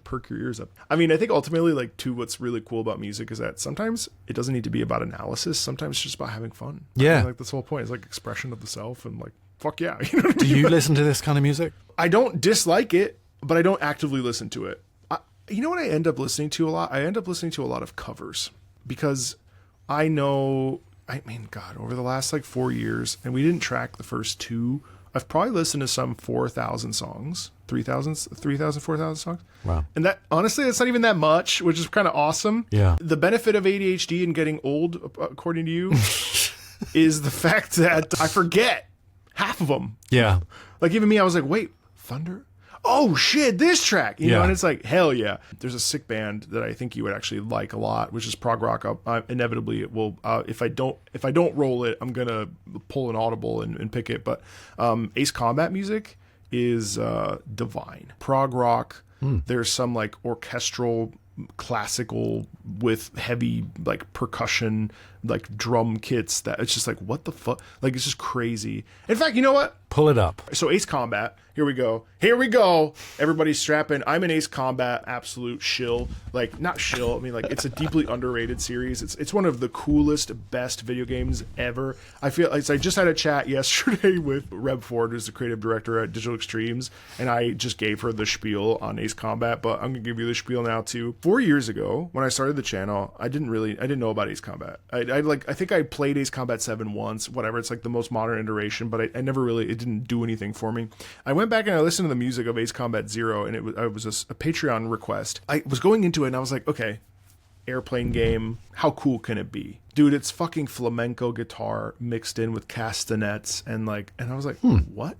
perk your ears up. I mean, I think ultimately, what's really cool about music is that sometimes it doesn't need to be about analysis. Sometimes it's just about having fun. Yeah. I mean, that's the whole point. It's like expression of the self, and like, fuck yeah. You know what I Do mean? you listen to this kind of music? I don't dislike it, but I don't actively listen to it. You know what I end up listening to a lot? I end up listening to a lot of covers, because I know, God, over the last 4 years, and we didn't track the first two, I've probably listened to some 4,000 songs, 3,000, 4,000 songs. Wow. And that, honestly, that's not even that much, which is kind of awesome. Yeah. The benefit of ADHD and getting old, according to you, is the fact that I forget half of them. Yeah. Like, even me, I was like, wait, Thunder? Oh shit, this track, you know, and it's like, hell yeah. There's a sick band that I think you would actually like a lot, which is prog rock. Inevitably, it will. If I don't roll it, I'm gonna pull an audible and pick it. But Ace Combat music is divine. Prog rock. There's some orchestral, classical with heavy percussion, drum kits that it's just what the fuck? It's just crazy. In fact, you know what? Pull it up. So Ace Combat, here we go. Everybody's strapping. I'm an Ace Combat absolute shill. Not shill. I mean, it's a deeply underrated series. It's one of the coolest, best video games ever. I feel I just had a chat yesterday with Reb Ford, who's the creative director at Digital Extremes, and I just gave her the spiel on Ace Combat, but I'm gonna give you the spiel now too. 4 years ago, when I started the channel, I didn't know about Ace Combat. I think I played Ace Combat 7 once, whatever. It's the most modern iteration, but I never really, it didn't do anything for me. I went back and I listened to the music of Ace Combat 0, and it was a Patreon request. I was going into it and I was like, okay, airplane game, how cool can it be? Dude, it's fucking flamenco guitar mixed in with castanets, and I was like, what?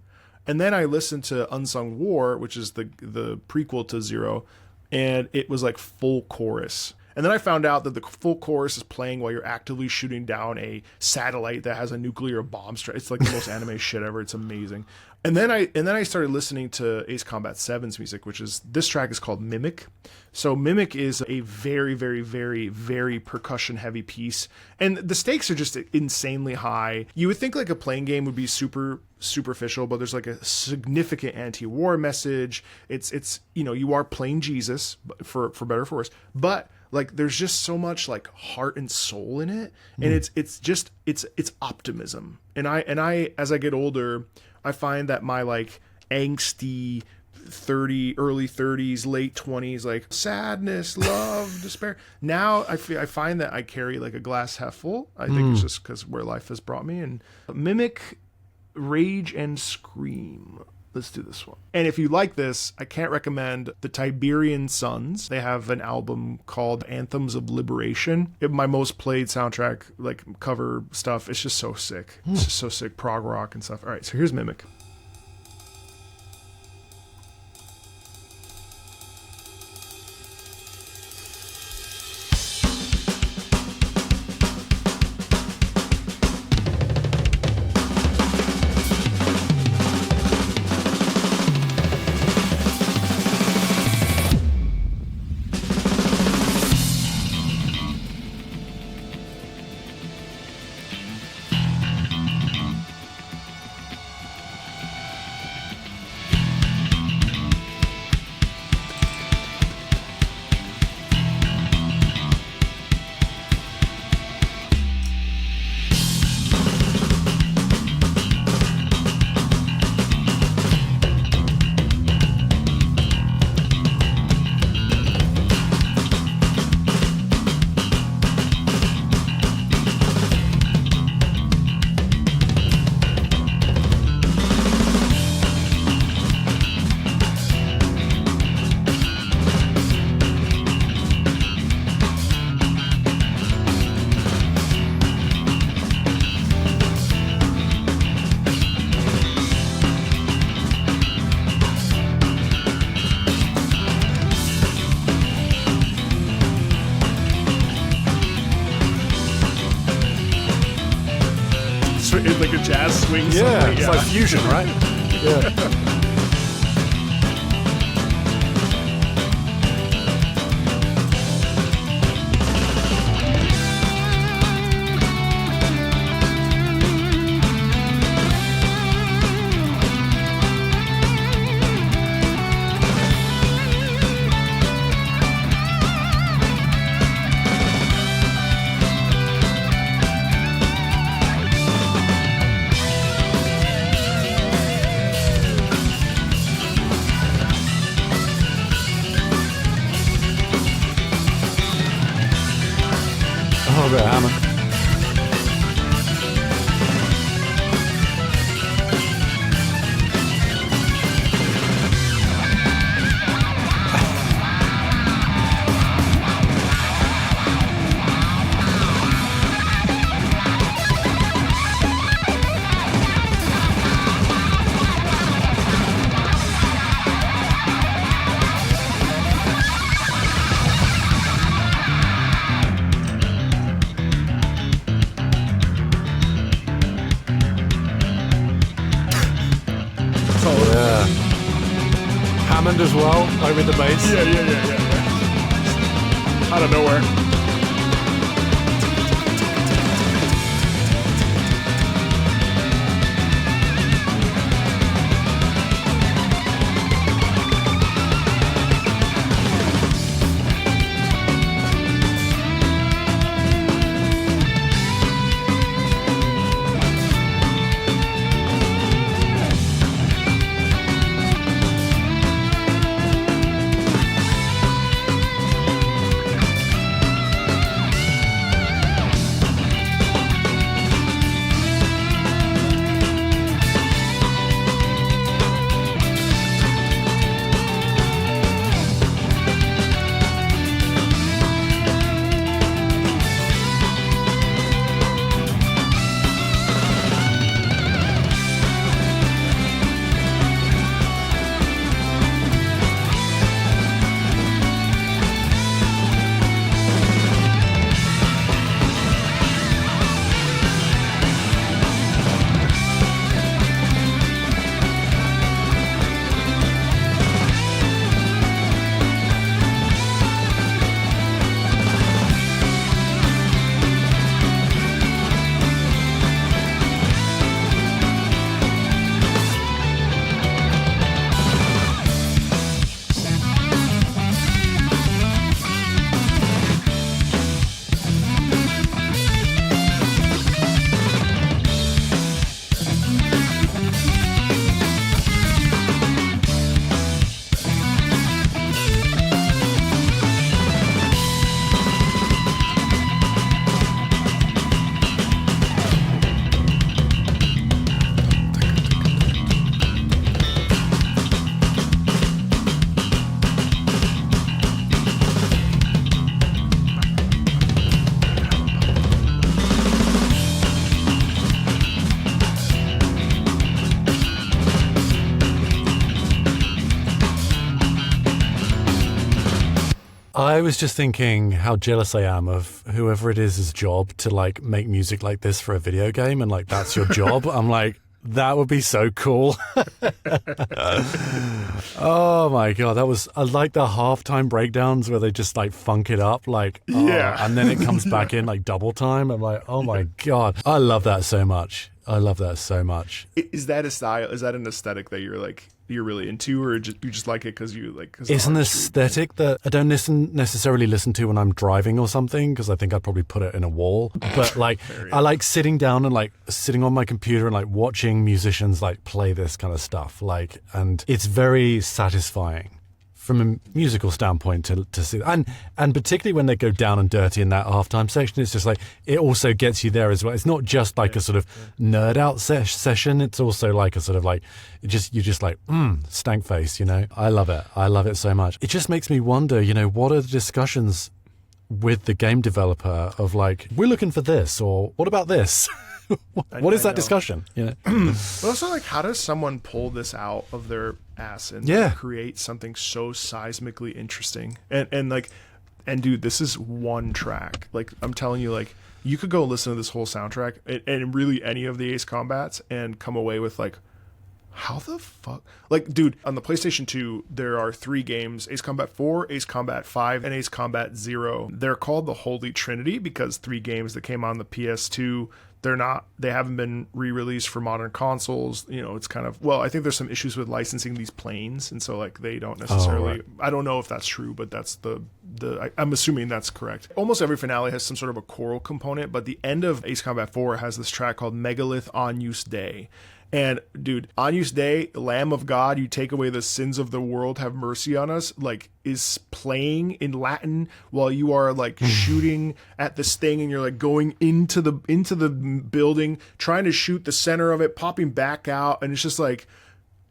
And then I listened to Unsung War, which is the prequel to 0, and it was full chorus. And then I found out that the full chorus is playing while you're actively shooting down a satellite that has a nuclear bomb strike. It's the most anime shit ever. It's amazing. And then I started listening to Ace Combat 7's music, which is, this track is called Mimic. So Mimic is a very, very, very, very percussion heavy piece, and the stakes are just insanely high. You would think a playing game would be super superficial, but there's a significant anti-war message. It's you are playing Jesus, for better or for worse, but there's just so much heart and soul in it, and it's optimism. And I as I get older, I find that my angsty early 30s, late 20s, sadness, love, despair. Now I find that I carry a glass half full. I think it's just because where life has brought me. And Mimic Rage and Scream. Let's do this one. And if you like this, I can't recommend the Tiberian Sons. They have an album called Anthems of Liberation. My most played soundtrack, like cover stuff. It's just so sick. It's just so sick. Prog rock and stuff. All right, so here's Mimic. Like a jazz swing. Yeah, it's like fusion, right? Yeah. Oh, the Hammond. Hammond as well, over the bass. Yeah. Out of nowhere. I was just thinking how jealous I am of whoever it is his job to like make music like this for a video game, and like that's your job. I'm like, that would be so cool. Oh my God. I like the halftime breakdowns where they just like funk it up, like, and then it comes back in like double time. I'm like, oh my God. I love that so much. I love that so much. Is that a style? Is that an aesthetic that you're really into, or you just like it because you like? Cause it's an aesthetic that I don't necessarily listen to when I'm driving or something, because I think I'd probably put it in a wall. But like, I like sitting down and like sitting on my computer and like watching musicians like play this kind of stuff. Like, and it's very satisfying from a musical standpoint to see, and particularly when they go down and dirty in that halftime section, it's just like it also gets you there as well. It's not just like a sort of nerd out session. It's also like a sort of like you're just like stank face, you know. I love it so much. It just makes me wonder, you know, what are the discussions with the game developer of like, we're looking for this, or what about this? What is that discussion? You know? But also, like, how does someone pull this out of their ass and create something so seismically interesting? And dude, this is one track. Like, I'm telling you, like, you could go listen to this whole soundtrack and really any of the Ace Combats and come away with like, how the fuck? Like, dude, on the PlayStation 2, there are 3 games: Ace Combat 4, Ace Combat 5, and Ace Combat 0. They're called the Holy Trinity because 3 games that came on the PS2, they haven't been re-released for modern consoles. You know, it's kind of, well, I think there's some issues with licensing these planes, and so like they don't necessarily, I don't know if that's true, but that's I'm assuming that's correct. Almost every finale has some sort of a choral component, but the end of Ace Combat 4 has this track called Megalith Agnus Dei. And dude, Agnus Dei, Lamb of God, you take away the sins of the world, have mercy on us, like, is playing in Latin while you are like shooting at this thing, and you're like going into the building, trying to shoot the center of it, popping back out, and it's just like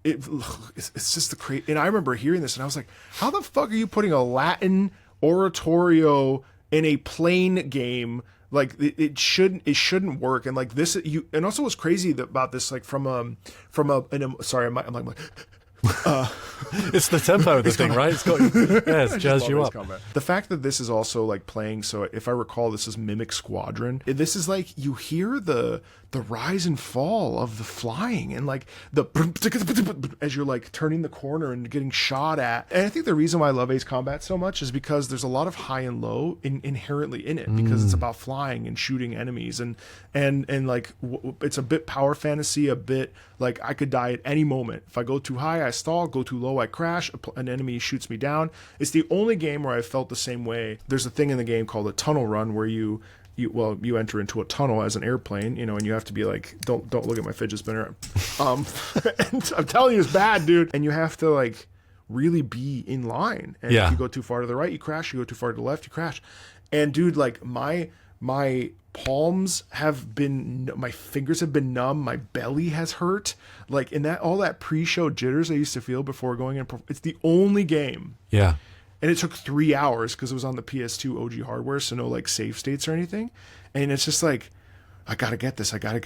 it's just the crazy. And I remember hearing this, and I was like, how the fuck are you putting a Latin oratorio in a plane game? Like, it shouldn't work. And like this, and also what's crazy about this, like I'm like it's the tempo of the thing, right? It's got it's jazzed you up. Combat. The fact that this is also like playing, so if I recall, this is Mimic Squadron. This is like, you hear the rise and fall of the flying, and like as you're like turning the corner and getting shot at. And I think the reason why I love Ace Combat so much is because there's a lot of high and low inherently in it, because it's about flying and shooting enemies, and like it's a bit power fantasy, a bit like I could die at any moment. If I go too high, I stall; go too low, I crash. An enemy shoots me down. It's the only game where I felt the same way. There's a thing in the game called a tunnel run where you enter into a tunnel as an airplane, you know, and you have to be like, don't look at my fidget spinner. And I'm telling you, it's bad, dude. And you have to like really be in line. And if you go too far to the right, you crash. You go too far to the left, you crash. And dude, like my palms my fingers have been numb. My belly has hurt. Like, in all that pre-show jitters I used to feel before going in. It's the only game. Yeah. And it took 3 hours because it was on the PS2 OG hardware, so no like save states or anything. And it's just like, I gotta get this. Like, I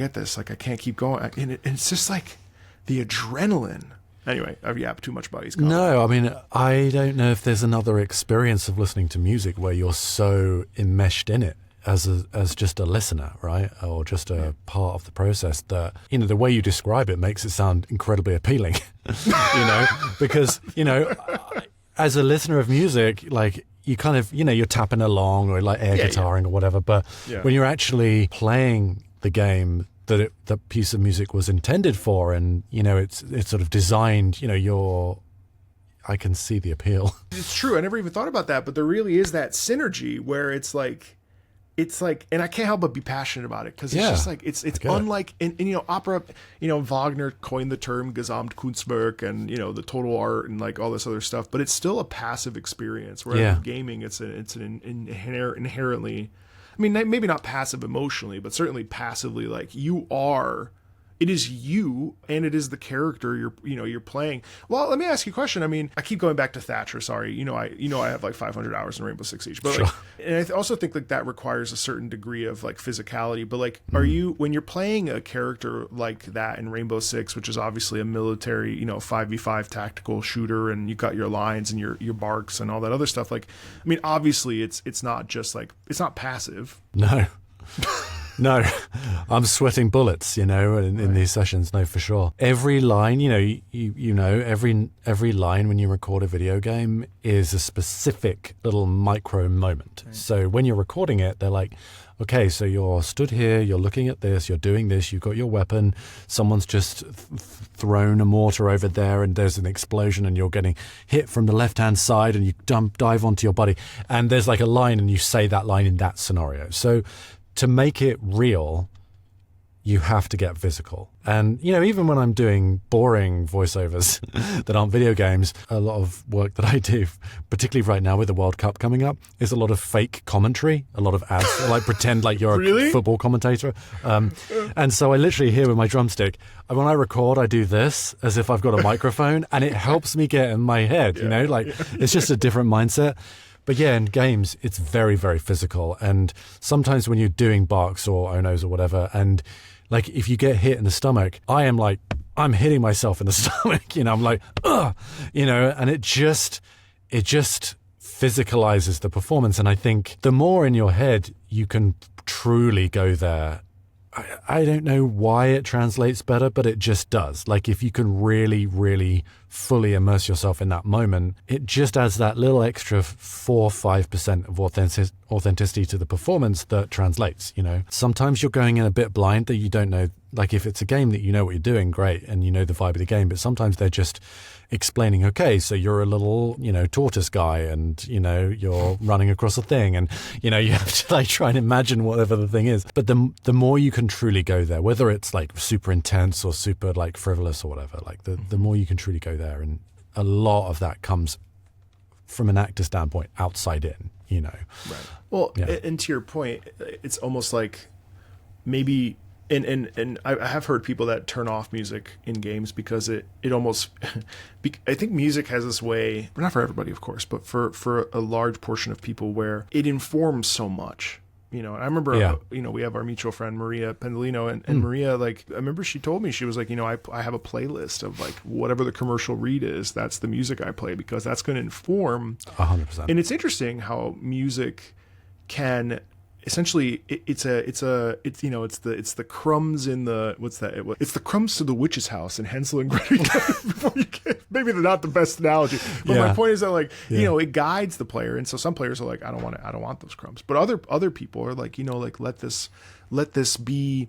can't keep going. And it's just like the adrenaline. Anyway, I've yapped too much about Ace Combat. No, I mean, I don't know if there's another experience of listening to music where you're so enmeshed in it as just a listener, right? Or just a part of the process that, you know, the way you describe it makes it sound incredibly appealing, you know, because, you know, as a listener of music, like, you kind of, you know, you're tapping along or like air guitaring or whatever, but when you're actually playing the game that the piece of music was intended for, and, you know, it's sort of designed, you know, I can see the appeal. It's true. I never even thought about that, but there really is that synergy where it's like, and I can't help but be passionate about it, because it's just like, it's unlike, and you know, opera, you know, Wagner coined the term Gesamtkunstwerk, and, you know, the total art and like all this other stuff, but it's still a passive experience, whereas gaming, it's an inherently, I mean, maybe not passive emotionally, but certainly passively, like, you are it is you, and it is the character you're playing. Well, let me ask you a question. I mean, I keep going back to Thatcher. Sorry, I have like 500 hours in Rainbow Six Siege, but sure. and I also think like that requires a certain degree of like physicality. But like, are you, when you're playing a character like that in Rainbow Six, which is obviously a military 5v5 tactical shooter, and you got your lines and your barks and all that other stuff. Like, I mean, obviously it's not just like, it's not passive. No. No, I'm sweating bullets, in these sessions. No, for sure. Every line, every line when you record a video game is a specific little micro moment. Right. So when you're recording it, they're like, okay, so you're stood here, you're looking at this, you're doing this, you've got your weapon, someone's just thrown a mortar over there and there's an explosion and you're getting hit from the left-hand side and you dive onto your body and there's like a line and you say that line in that scenario. So to make it real, you have to get physical. And, even when I'm doing boring voiceovers that aren't video games, a lot of work that I do, particularly right now with the World Cup coming up, is a lot of fake commentary, a lot of ads, like pretend like you're really? A football commentator. And so I literally here with my drumstick, when I record, I do this as if I've got a microphone and it helps me get in my head, it's just a different mindset. But yeah, in games, it's very, very physical. And sometimes when you're doing barks or onos or whatever, and like if you get hit in the stomach, I'm hitting myself in the stomach, I'm like, ugh, and it just physicalizes the performance. And I think the more in your head you can truly go there, I don't know why it translates better, but it just does. Like if you can really, really fully immerse yourself in that moment, it just adds that little extra 4-5% of authenticity to the performance that translates, Sometimes you're going in a bit blind that you don't know, like if it's a game that you know what you're doing, great, and you know the vibe of the game, but sometimes they're just explaining, okay, so you're a little, tortoise guy and, you're running across a thing and, you have to like try and imagine whatever the thing is. But the more you can truly go there, whether it's like super intense or super like frivolous or whatever, like the more you can truly go there. And a lot of that comes from an actor standpoint outside in, Right. Well, yeah. And to your point, it's almost like maybe... And I have heard people that turn off music in games because it almost, I think music has this way, not for everybody, of course, but for a large portion of people where it informs so much. And I remember, we have our mutual friend, Maria Pendolino, and Maria, like, I remember she told me, she was like, I have a playlist of like whatever the commercial read is, that's the music I play because that's going to inform 100%. And it's interesting how music can... Essentially, it's the crumbs in the it's the crumbs to the witch's house in Hansel and Gretel. Maybe they're not the best analogy, but my point is that like it guides the player, and so some players are like, I don't want those crumbs, but other people are like let this be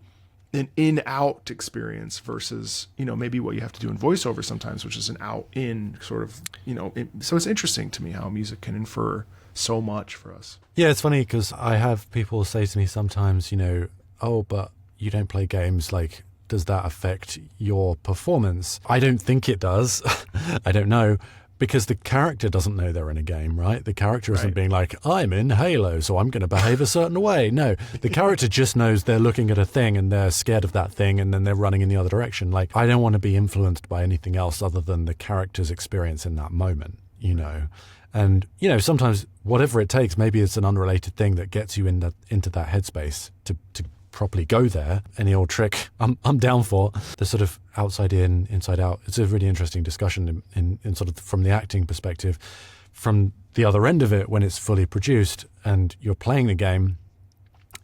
an in-out experience versus maybe what you have to do in voiceover sometimes, which is an out-in sort of so it's interesting to me how music can infer so much for us. Yeah, it's funny because I have people say to me sometimes, oh, but you don't play games, like, does that affect your performance? I don't think it does. I don't know, because the character doesn't know they're in a game, right? The character isn't being like, I'm in Halo, so I'm going to behave a certain way. No, the character just knows they're looking at a thing and they're scared of that thing and then they're running in the other direction. Like, I don't want to be influenced by anything else other than the character's experience in that moment, And, sometimes whatever it takes, maybe it's an unrelated thing that gets you into that headspace to properly go there. Any old trick, I'm down for. The sort of outside in, inside out. It's a really interesting discussion in sort of from the acting perspective. From the other end of it, when it's fully produced and you're playing the game,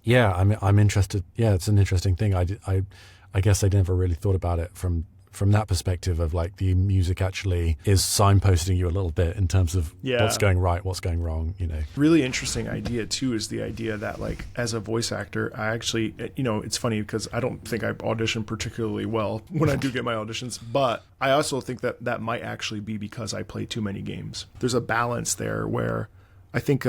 I'm interested. Yeah, it's an interesting thing. I guess I never really thought about it from that perspective of like the music actually is signposting you a little bit in terms of what's going right, what's going wrong, Really interesting idea too is the idea that like as a voice actor, I actually, it's funny because I don't think I audition particularly well when I do get my auditions, but I also think that might actually be because I play too many games. There's a balance there where I think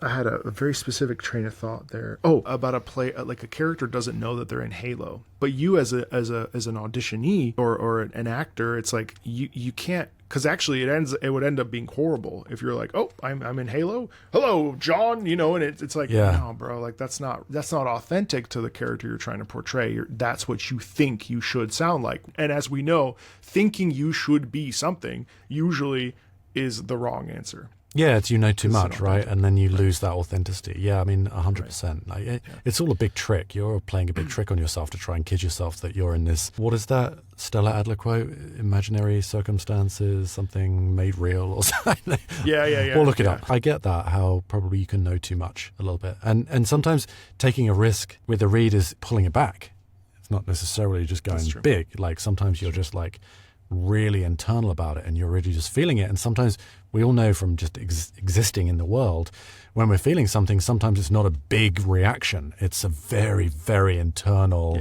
I had a very specific train of thought there. Oh, about a play, like a character doesn't know that they're in Halo, but you as an auditionee or an actor, it's like you can't, because actually it would end up being horrible if you're like, oh, I'm in Halo, hello John, and it's like, no, bro, like that's not authentic to the character you're trying to portray. That's what you think you should sound like, and as we know, thinking you should be something usually is the wrong answer. Yeah, it's too much, right? And then you lose that authenticity. Yeah, I mean, 100%. Like, it's all a big trick. You're playing a big trick on yourself to try and kid yourself that you're in this, what is that Stella Adler quote? Imaginary circumstances, something made real or something. Yeah. Or look it up. I get that, how probably you can know too much a little bit. And sometimes taking a risk with a read is pulling it back. It's not necessarily just going big. Like sometimes you're just like really internal about it and you're really just feeling it. And sometimes we all know from just existing in the world, when we're feeling something, sometimes it's not a big reaction. It's a very, very internal,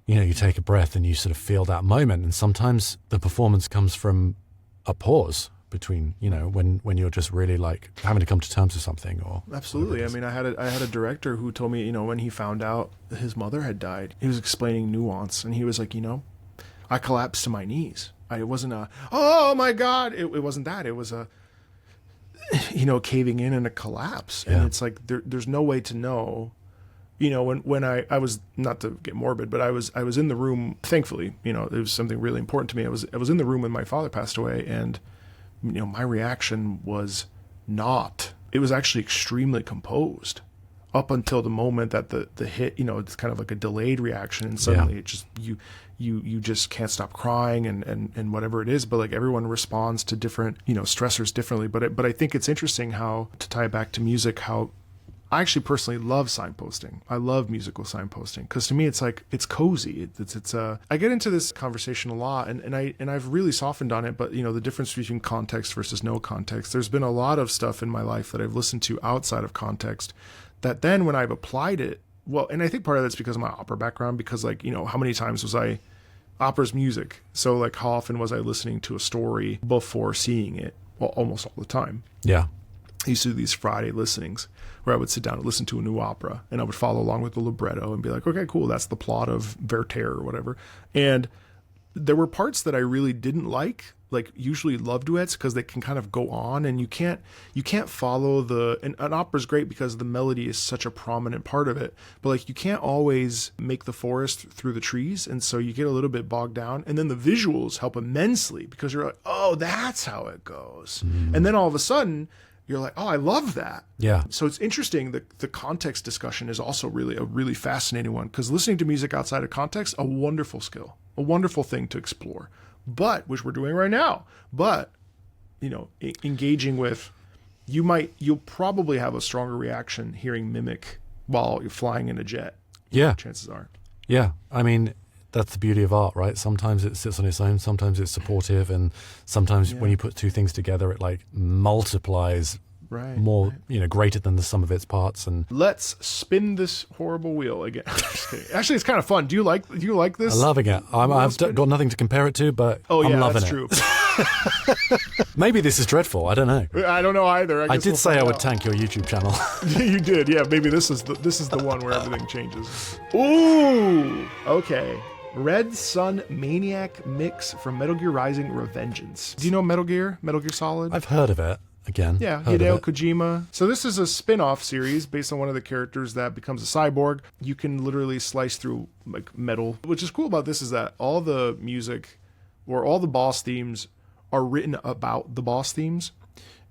you take a breath and you sort of feel that moment. And sometimes the performance comes from a pause between, when you're just really like having to come to terms with something or. Absolutely. I mean, I had a director who told me, when he found out his mother had died, he was explaining nuance and he was like, I collapsed to my knees. It wasn't oh my God. It wasn't that. It was a, caving in and a collapse. And it's like, there's no way to know, when I was, not to get morbid, but I was in the room, thankfully, it was something really important to me. I was in the room when my father passed away and, my reaction was not, it was actually extremely composed up until the moment that the hit, it's kind of like a delayed reaction and suddenly it just, you just can't stop crying and whatever it is, but like everyone responds to different, stressors differently. But I think it's interesting how, to tie it back to music, how I actually personally love signposting. I love musical signposting because to me it's like, it's cozy. It's I get into this conversation a lot and I've really softened on it, but the difference between context versus no context. There's been a lot of stuff in my life that I've listened to outside of context that then when I've applied it, well, and I think part of that's because of my opera background, because like, how many times was opera's music. So like how often was I listening to a story before seeing it? Well, almost all the time. Yeah. I used to do these Friday listenings where I would sit down and listen to a new opera and I would follow along with the libretto and be like, okay, cool. That's the plot of Werther or whatever. And there were parts that I really didn't like usually love duets because they can kind of go on and you can't follow and an opera's great because the melody is such a prominent part of it, but like you can't always make the forest through the trees, and so you get a little bit bogged down, and then the visuals help immensely because you're like, oh, that's how it goes. And then all of a sudden you're like, oh, I love that. Yeah. So it's interesting. The context discussion is also really a really fascinating one because listening to music outside of context, a wonderful skill, a wonderful thing to explore. But, which we're doing right now, but, engaging with, you'll probably have a stronger reaction hearing Mimic while you're flying in a jet. Yeah. Chances are. Yeah. I mean, that's the beauty of art, right? Sometimes it sits on its own, sometimes it's supportive, and sometimes when you put two things together, it like multiplies more, greater than the sum of its parts. And let's spin this horrible wheel again. Just kidding. Actually, it's kind of fun. Do you like this? I'm loving it. I've got nothing to compare it to, but I'm loving that's it. True. Maybe this is dreadful. I don't know. I don't know either. I did say I would tank your YouTube channel. You did. Yeah. Maybe this is the one where everything changes. Ooh. Okay. Red Sun Maniac mix from Metal Gear Rising: Revengeance. Do you know Metal Gear Solid? I've heard of it. Again, yeah, Hideo Kojima. So this is a spin-off series based on one of the characters that becomes a cyborg. You can literally slice through like metal. What's is cool about this is that all the music or all the boss themes are written about the boss themes.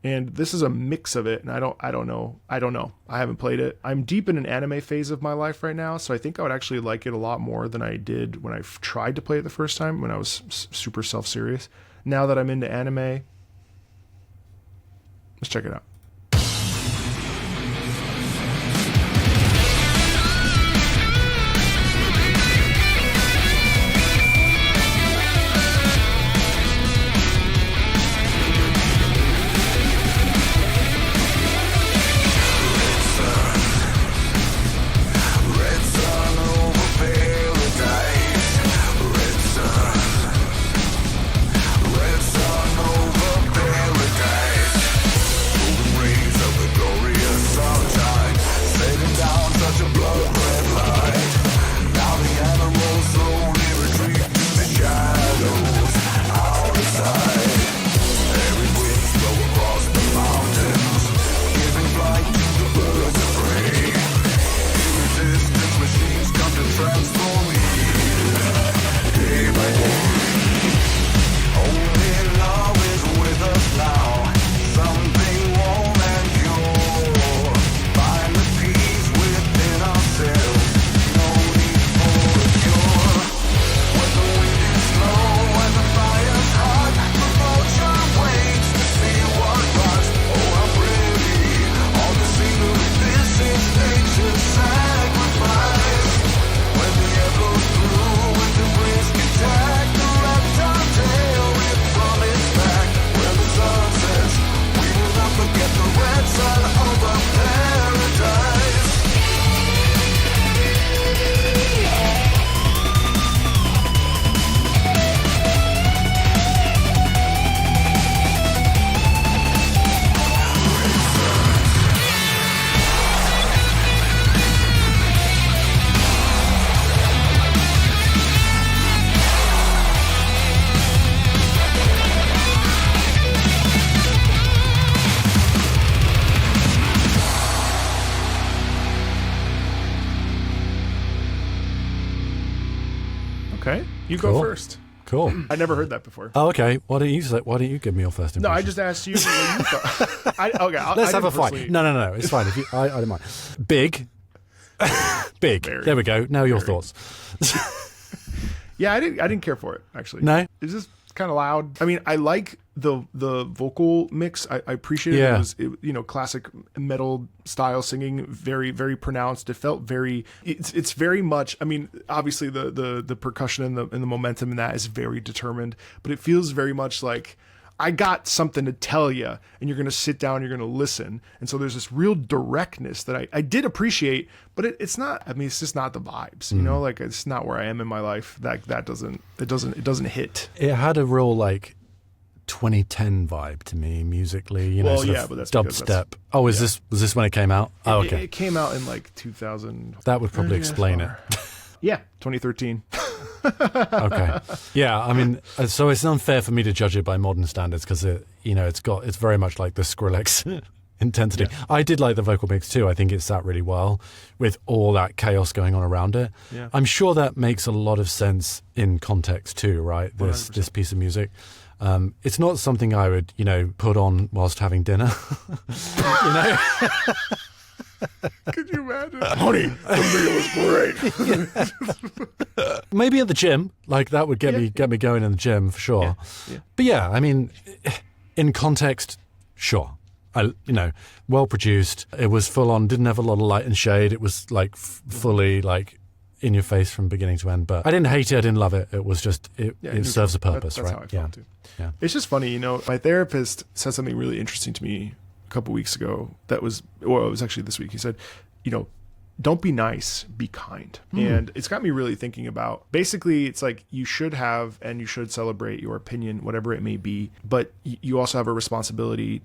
And this is a mix of it, and I don't know. I haven't played it. I'm deep in an anime phase of my life right now, so I think I would actually like it a lot more than I did when I tried to play it the first time, when I was super self-serious. Now that I'm into anime, let's check it out. Okay, you go Cool. first. Cool. I never heard that before. Oh, okay. Why don't you give me your first No, impression? I just asked you what you thought. Let's have a fight. No. It's fine. If you, I don't mind. Big. Very. There we go. Now your thoughts. Yeah, I didn't care for it, actually. No? It's just kind of loud. I mean, I like the vocal mix. I appreciate it. Yeah. It was, classic metal style singing, very, very pronounced. It felt very, it's very much, I mean, obviously the percussion and the momentum in that is very determined, but it feels very much like, I got something to tell you, and you're going to sit down, you're going to listen. And so there's this real directness that I did appreciate, but it's not, I mean, it's just not the vibes, like it's not where I am in my life. That doesn't hit. It had a real, like, 2010 vibe to me musically, Well, sort yeah, of but that's dubstep. Oh, was this when it came out? Oh, okay. It came out in like 2000. That would probably explain it. Yeah, 2013. Okay. Yeah, I mean, so it's unfair for me to judge it by modern standards because it's very much like the Skrillex intensity. Yeah. I did like the vocal mix too. I think it sat really well with all that chaos going on around it. Yeah. I'm sure that makes a lot of sense in context too, right? This piece of music. It's not something I would, put on whilst having dinner. Could you imagine? Honey, the meal was great. Maybe at the gym, like that would get me going in the gym for sure. Yeah. But yeah, I mean, in context, sure. Well produced. It was full on. Didn't have a lot of light and shade. It was like fully like in your face from beginning to end. But I didn't hate it. I didn't love it. It was just it serves a purpose, that's right? How I felt too. Yeah. It's just funny, my therapist said something really interesting to me a couple weeks ago. It was actually this week. He said, don't be nice, be kind. And it's got me really thinking about, basically, it's like you should have and you should celebrate your opinion, whatever it may be, but you also have a responsibility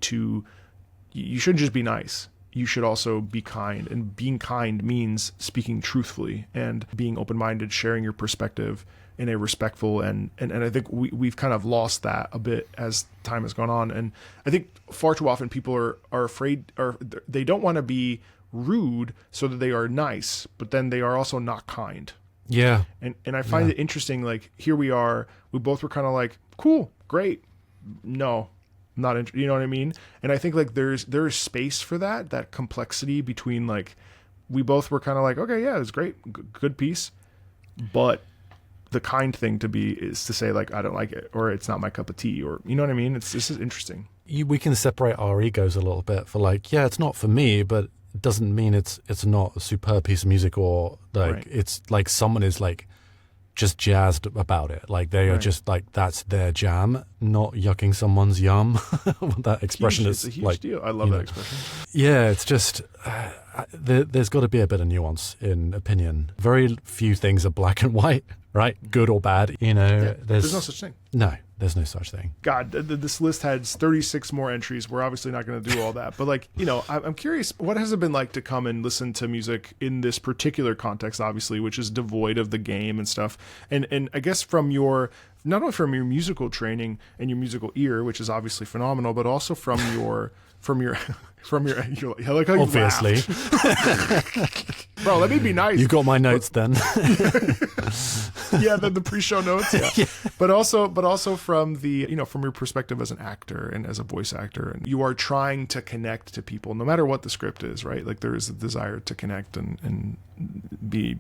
you shouldn't just be nice. You should also be kind. And being kind means speaking truthfully and being open-minded, sharing your perspective in a respectful and I think we've kind of lost that a bit as time has gone on. And I think far too often people are afraid, or they don't want to be rude so that they are nice, but then they are also not kind. Yeah. And I find it interesting, like here we both were kind of like, cool, great. No, not you know what I mean? And I think like there's space for that complexity between, like, we both were kind of like, okay, yeah, it was great, good piece, but the kind thing to be is to say, like, I don't like it, or it's not my cup of tea, or you know what I mean? This is interesting. We can separate our egos a little bit for, like, yeah, it's not for me, but it doesn't mean it's not a superb piece of music, or like Right. It's like someone is like just jazzed about it, like they are just like that's their jam, not yucking someone's yum. That expression It's a huge like deal. I love that expression. Yeah, it's just there's got to be a bit of nuance in opinion. Very few things are black and white, right? Good or bad. There's no such thing. No, there's no such thing. God, this list has 36 more entries. We're obviously not going to do all that, but like, I'm curious, what has it been like to come and listen to music in this particular context, obviously, which is devoid of the game and stuff. And I guess not only from your musical training and your musical ear, which is obviously phenomenal, but also from your I like how you Obviously. Bro, let me be nice. You got my notes then. Yeah, the pre-show notes. Yeah. But also from from your perspective as an actor and as a voice actor, and you are trying to connect to people, no matter what the script is, right? Like there is a desire to connect and be,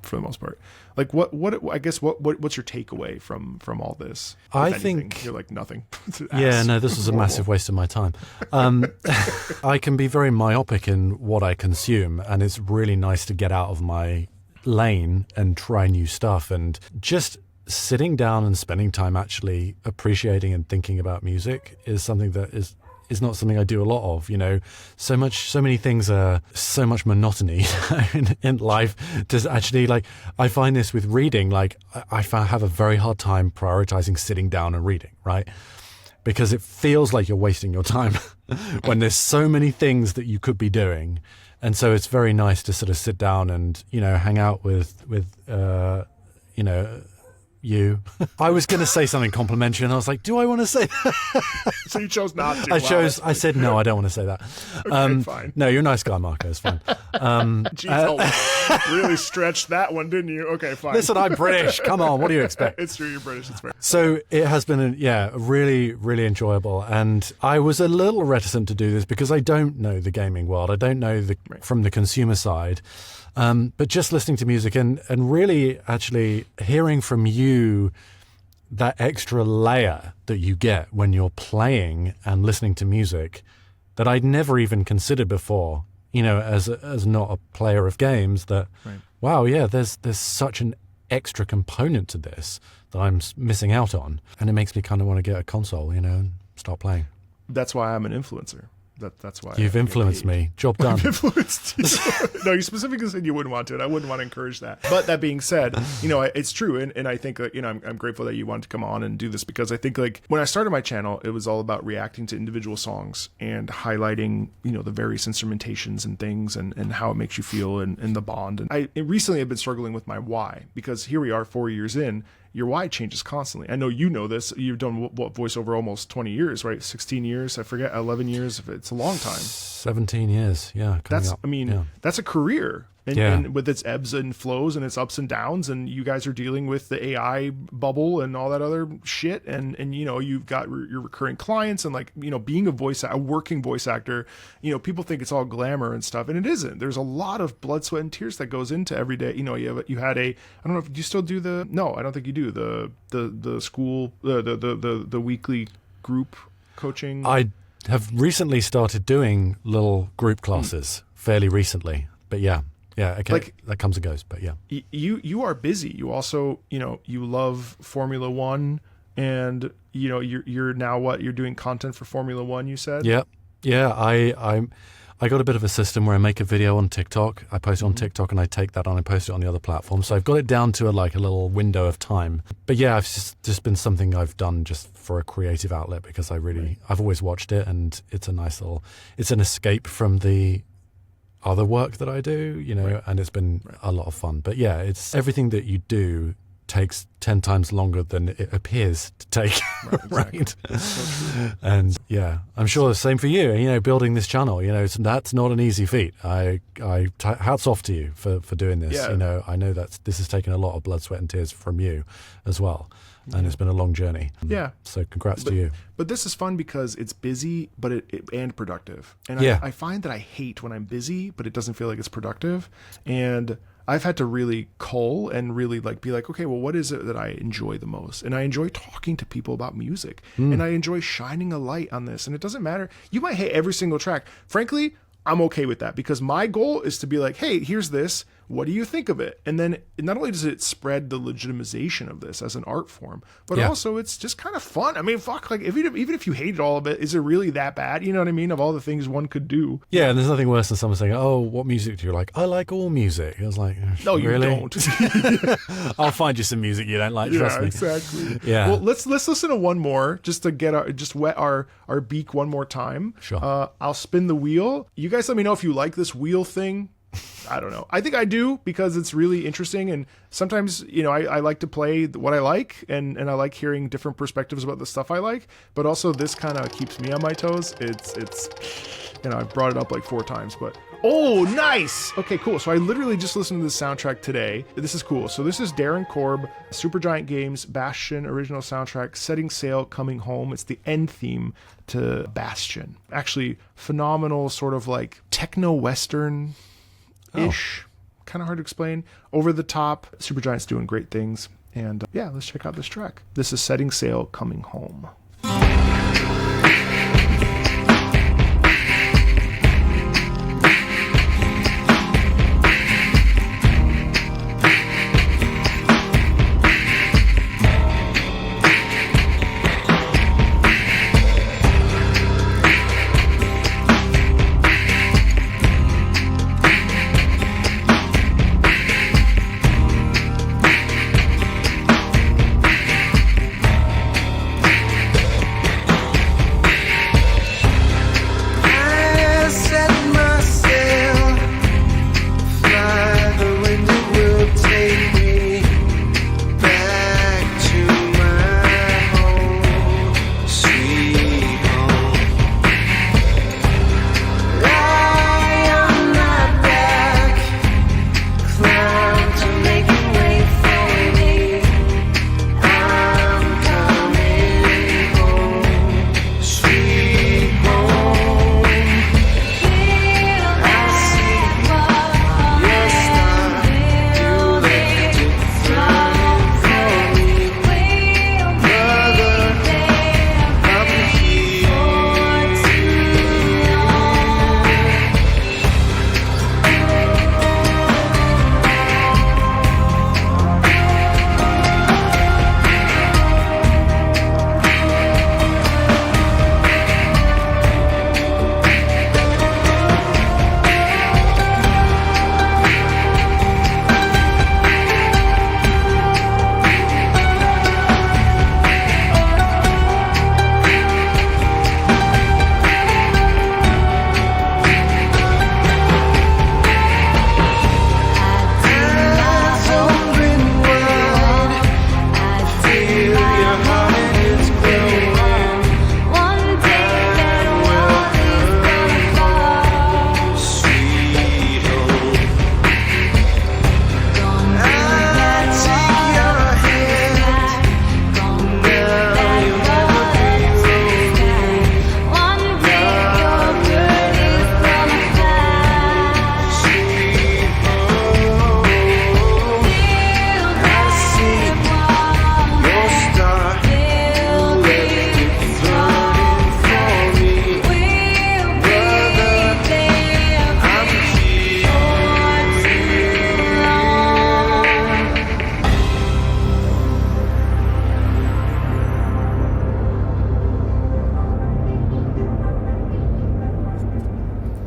for the most part. Like what's your takeaway from all this? I If anything? think You're like nothing. Yeah, no, this was a massive waste of my time. I can be very myopic in what I consume, and it's really nice to get out of my lane and try new stuff, and just sitting down and spending time actually appreciating and thinking about music is something that is not something I do a lot of. So many things are so much monotony in life. Just actually, like, I find this with reading, like I have a very hard time prioritizing sitting down and reading, right? Because it feels like you're wasting your time when there's so many things that you could be doing. And so it's very nice to sort of sit down and, hang out with you. I was going to say something complimentary, and I was like, do I want to say that? So you chose not to. I said, no, I don't want to say that. Okay, fine. No, you're a nice guy, Marco. It's fine. Jeez, really stretched that one, didn't you? Okay, fine. Listen, I'm British. Come on, what do you expect? It's true, you're British. It's fair. So it has been, really, really enjoyable. And I was a little reticent to do this because I don't know the gaming world. I don't know from the consumer side. But just listening to music and really actually hearing from you that extra layer that you get when you're playing and listening to music that I'd never even considered before, as not a player of games, that, wow, yeah, there's such an extra component to this that I'm missing out on. And it makes me kind of want to get a console, and start playing. That's why I'm an influencer. That's why you've influenced me. Job done. I've influenced you. No, you specifically said you wouldn't want to, and I wouldn't want to encourage that. But that being said, it's true, and I think I'm grateful that you wanted to come on and do this, because I think when I started my channel, it was all about reacting to individual songs and highlighting the various instrumentations and things and how it makes you feel and the bond. And I recently have been struggling with my why, because here we are 4 years in. Your why changes constantly. I know you know this. You've done voiceover almost 20 years, right? 16 years, I forget, 11 years. It's a long time. 17 years, yeah. That's a career. And with its ebbs and flows and its ups and downs, and you guys are dealing with the AI bubble and all that other shit, and you've got your recurring clients, and being a working voice actor, people think it's all glamour and stuff, and it isn't. There's a lot of blood, sweat, and tears that goes into every day. You had I don't know if you still do I don't think you do the school the weekly group coaching. I have recently started doing little group classes fairly recently, but yeah. Yeah, okay. That comes and goes, but yeah. You are busy. You also, you love Formula One, and you're now you're doing content for Formula One, you said? Yeah. Yeah, I got a bit of a system where I make a video on TikTok. I post it on TikTok, and I take that on and post it on the other platforms. So I've got it down to a little window of time. But yeah, it's just been something I've done just for a creative outlet, because I've always watched it, and it's a nice it's an escape from the other work that I do, and it's been a lot of fun. But yeah, it's everything that you do takes 10 times longer than it appears to take. Right, exactly. So and yeah, I'm sure the same for you. Building this channel, that's not an easy feat. Hats off to you for doing this. Yeah. I know that this has taken a lot of blood, sweat, and tears from you as well. And it's been a long journey. Yeah. So congrats to you. But this is fun because it's busy, but and productive. And I find that I hate when I'm busy, but it doesn't feel like it's productive. And I've had to really cull and really be like, okay, well, what is it that I enjoy the most? And I enjoy talking to people about music, and I enjoy shining a light on this. And it doesn't matter. You might hate every single track. Frankly, I'm okay with that, because my goal is to be like, hey, here's this. What do you think of it? And then not only does it spread the legitimization of this as an art form, but also it's just kind of fun. I mean, fuck, even if you hated all of it, is it really that bad? You know what I mean? Of all the things one could do. Yeah, and there's nothing worse than someone saying, oh, what music do you like? I like all music. I was like, no, you really? don't. I'll find you some music you don't like, trust me. Exactly. Yeah. Well, let's listen to one more just to wet our beak one more time. Sure. I'll spin the wheel. You guys let me know if you like this wheel thing. I don't know. I think I do, because it's really interesting, and sometimes I like to play what I like, and I like hearing different perspectives about the stuff I like, but also this kind of keeps me on my toes. It's I've brought it up 4 times, but oh, nice. Okay, cool. So I literally just listened to the soundtrack today. This is cool. So this is Darren Korb, Supergiant Games, Bastion original soundtrack, Setting Sail, Coming Home. It's the end theme to Bastion. Actually, phenomenal sort of techno-western ish, kind of hard to explain, over the top. Supergiant's doing great things, and let's check out this track. This is Setting Sail, Coming Home.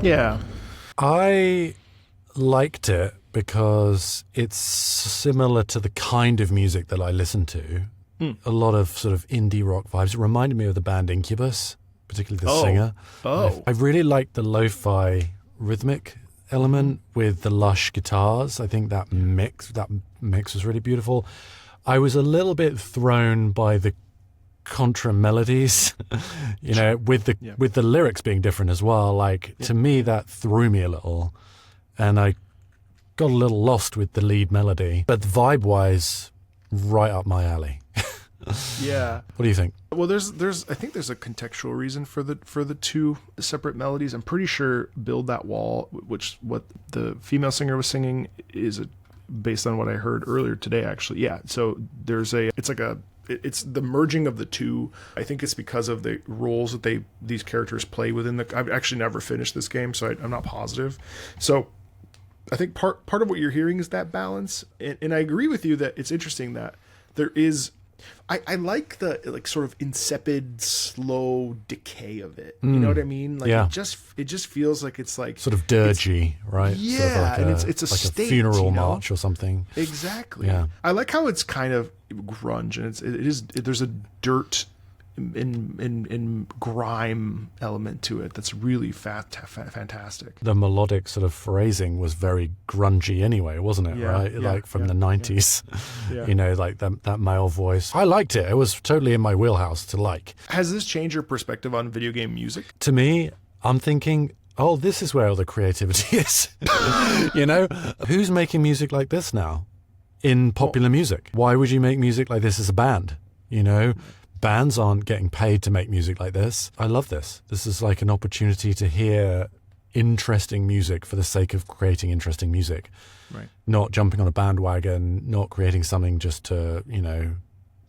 Yeah. I liked it because it's similar to the kind of music that I listen to. A lot of sort of indie rock vibes. It reminded me of the band Incubus, particularly the singer. I really liked the lo-fi rhythmic element with the lush guitars. I think that mix was really beautiful. I was a little bit thrown by the contra melodies, with the lyrics being different as well. Like to me, that threw me a little, and I got a little lost with the lead melody. But vibe-wise, right up my alley. Yeah. What do you think? Well, I think there's a contextual reason for the two separate melodies. I'm pretty sure "Build That Wall," which what the female singer was singing, is based on what I heard earlier today. Actually, yeah. So it's the merging of the two. I think it's because of the roles that these characters play within the. I've actually never finished this game, so I'm not positive. So I think part of what you're hearing is that balance, and I agree with you that it's interesting that there is. I like the sort of insipid, slow decay of it. You know what I mean? Like it just feels like it's like sort of dirgy, right? Yeah, sort of like and it's a like state, a funeral march or something. Exactly. Yeah. I like how it's kind of grunge, and there's a dirt in grime element to it that's really fantastic. The melodic sort of phrasing was very grungy anyway, wasn't it? Yeah, right? yeah, like from the 90s, Yeah. like that male voice. I liked it. It was totally in my wheelhouse to like. Has this changed your perspective on video game music? To me, I'm thinking, oh, this is where all the creativity is. Who's making music like this now in popular music? Why would you make music like this as a band? Bands aren't getting paid to make music like this. I love this. This is like an opportunity to hear interesting music for the sake of creating interesting music. Right. Not jumping on a bandwagon, not creating something just to,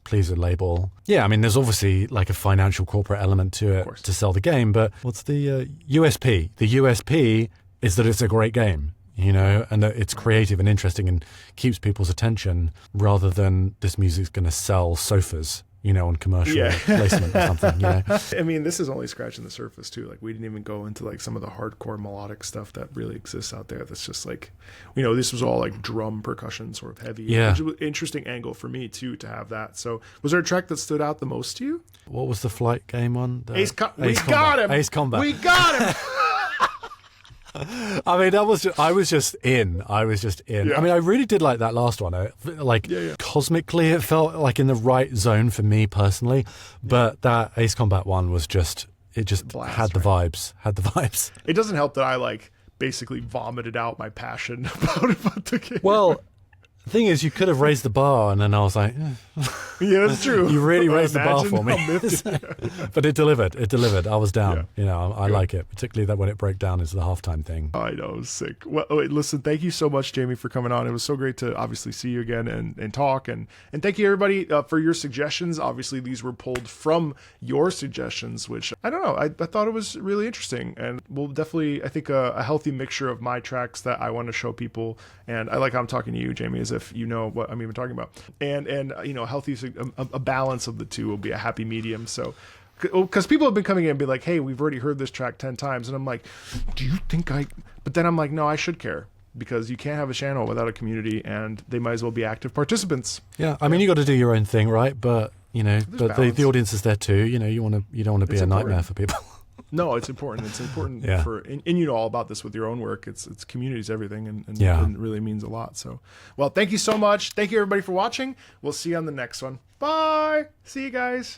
please a label. Yeah, I mean, there's obviously like a financial corporate element to it to sell the game, but what's the USP? The USP is that it's a great game. And that it's creative and interesting and keeps people's attention rather than this music's going to sell sofas, on commercial placement or something, I mean, this is only scratching the surface too. Like we didn't even go into like some of the hardcore melodic stuff that really exists out there. That's just like, this was all like drum percussion sort of heavy. Yeah. Which was an interesting angle for me too, to have that. So was there a track that stood out the most to you? What was the flight game one? We got him. Ace Combat. We got him. I mean, I was just in. Yeah. I mean, I really did like that last one. Cosmically, it felt like in the right zone for me personally. But that Ace Combat one was just blast, had the vibes. It doesn't help that I basically vomited out my passion about the game. Well, the thing is, you could have raised the bar, and then I was like, yeah, that's true. You really raised the bar for me. But it delivered. I was down. I like it, particularly that when it broke down into the halftime thing. I know, it was sick. Well, listen, thank you so much, Jamie, for coming on. It was so great to obviously see you again and talk. And thank you, everybody, for your suggestions. Obviously, these were pulled from your suggestions, which, I don't know, I thought it was really interesting. And we'll definitely, I think, a healthy mixture of my tracks that I want to show people. And I like how I'm talking to you, Jamie, as if you know what I'm even talking about. And healthy, a balance of the two will be a happy medium. So, because people have been coming in and be like, hey, we've already heard this track 10 times. And I'm like, do you think but then I'm like, no, I should care, because you can't have a channel without a community, and they might as well be active participants. Yeah. I mean, you got to do your own thing, right? But, the audience is there too. You don't want to be a nightmare for people. No, it's important. It's important for, and you know all about this with your own work. It's community's everything, and it really means a lot. So, well, thank you so much. Thank you, everybody, for watching. We'll see you on the next one. Bye. See you guys.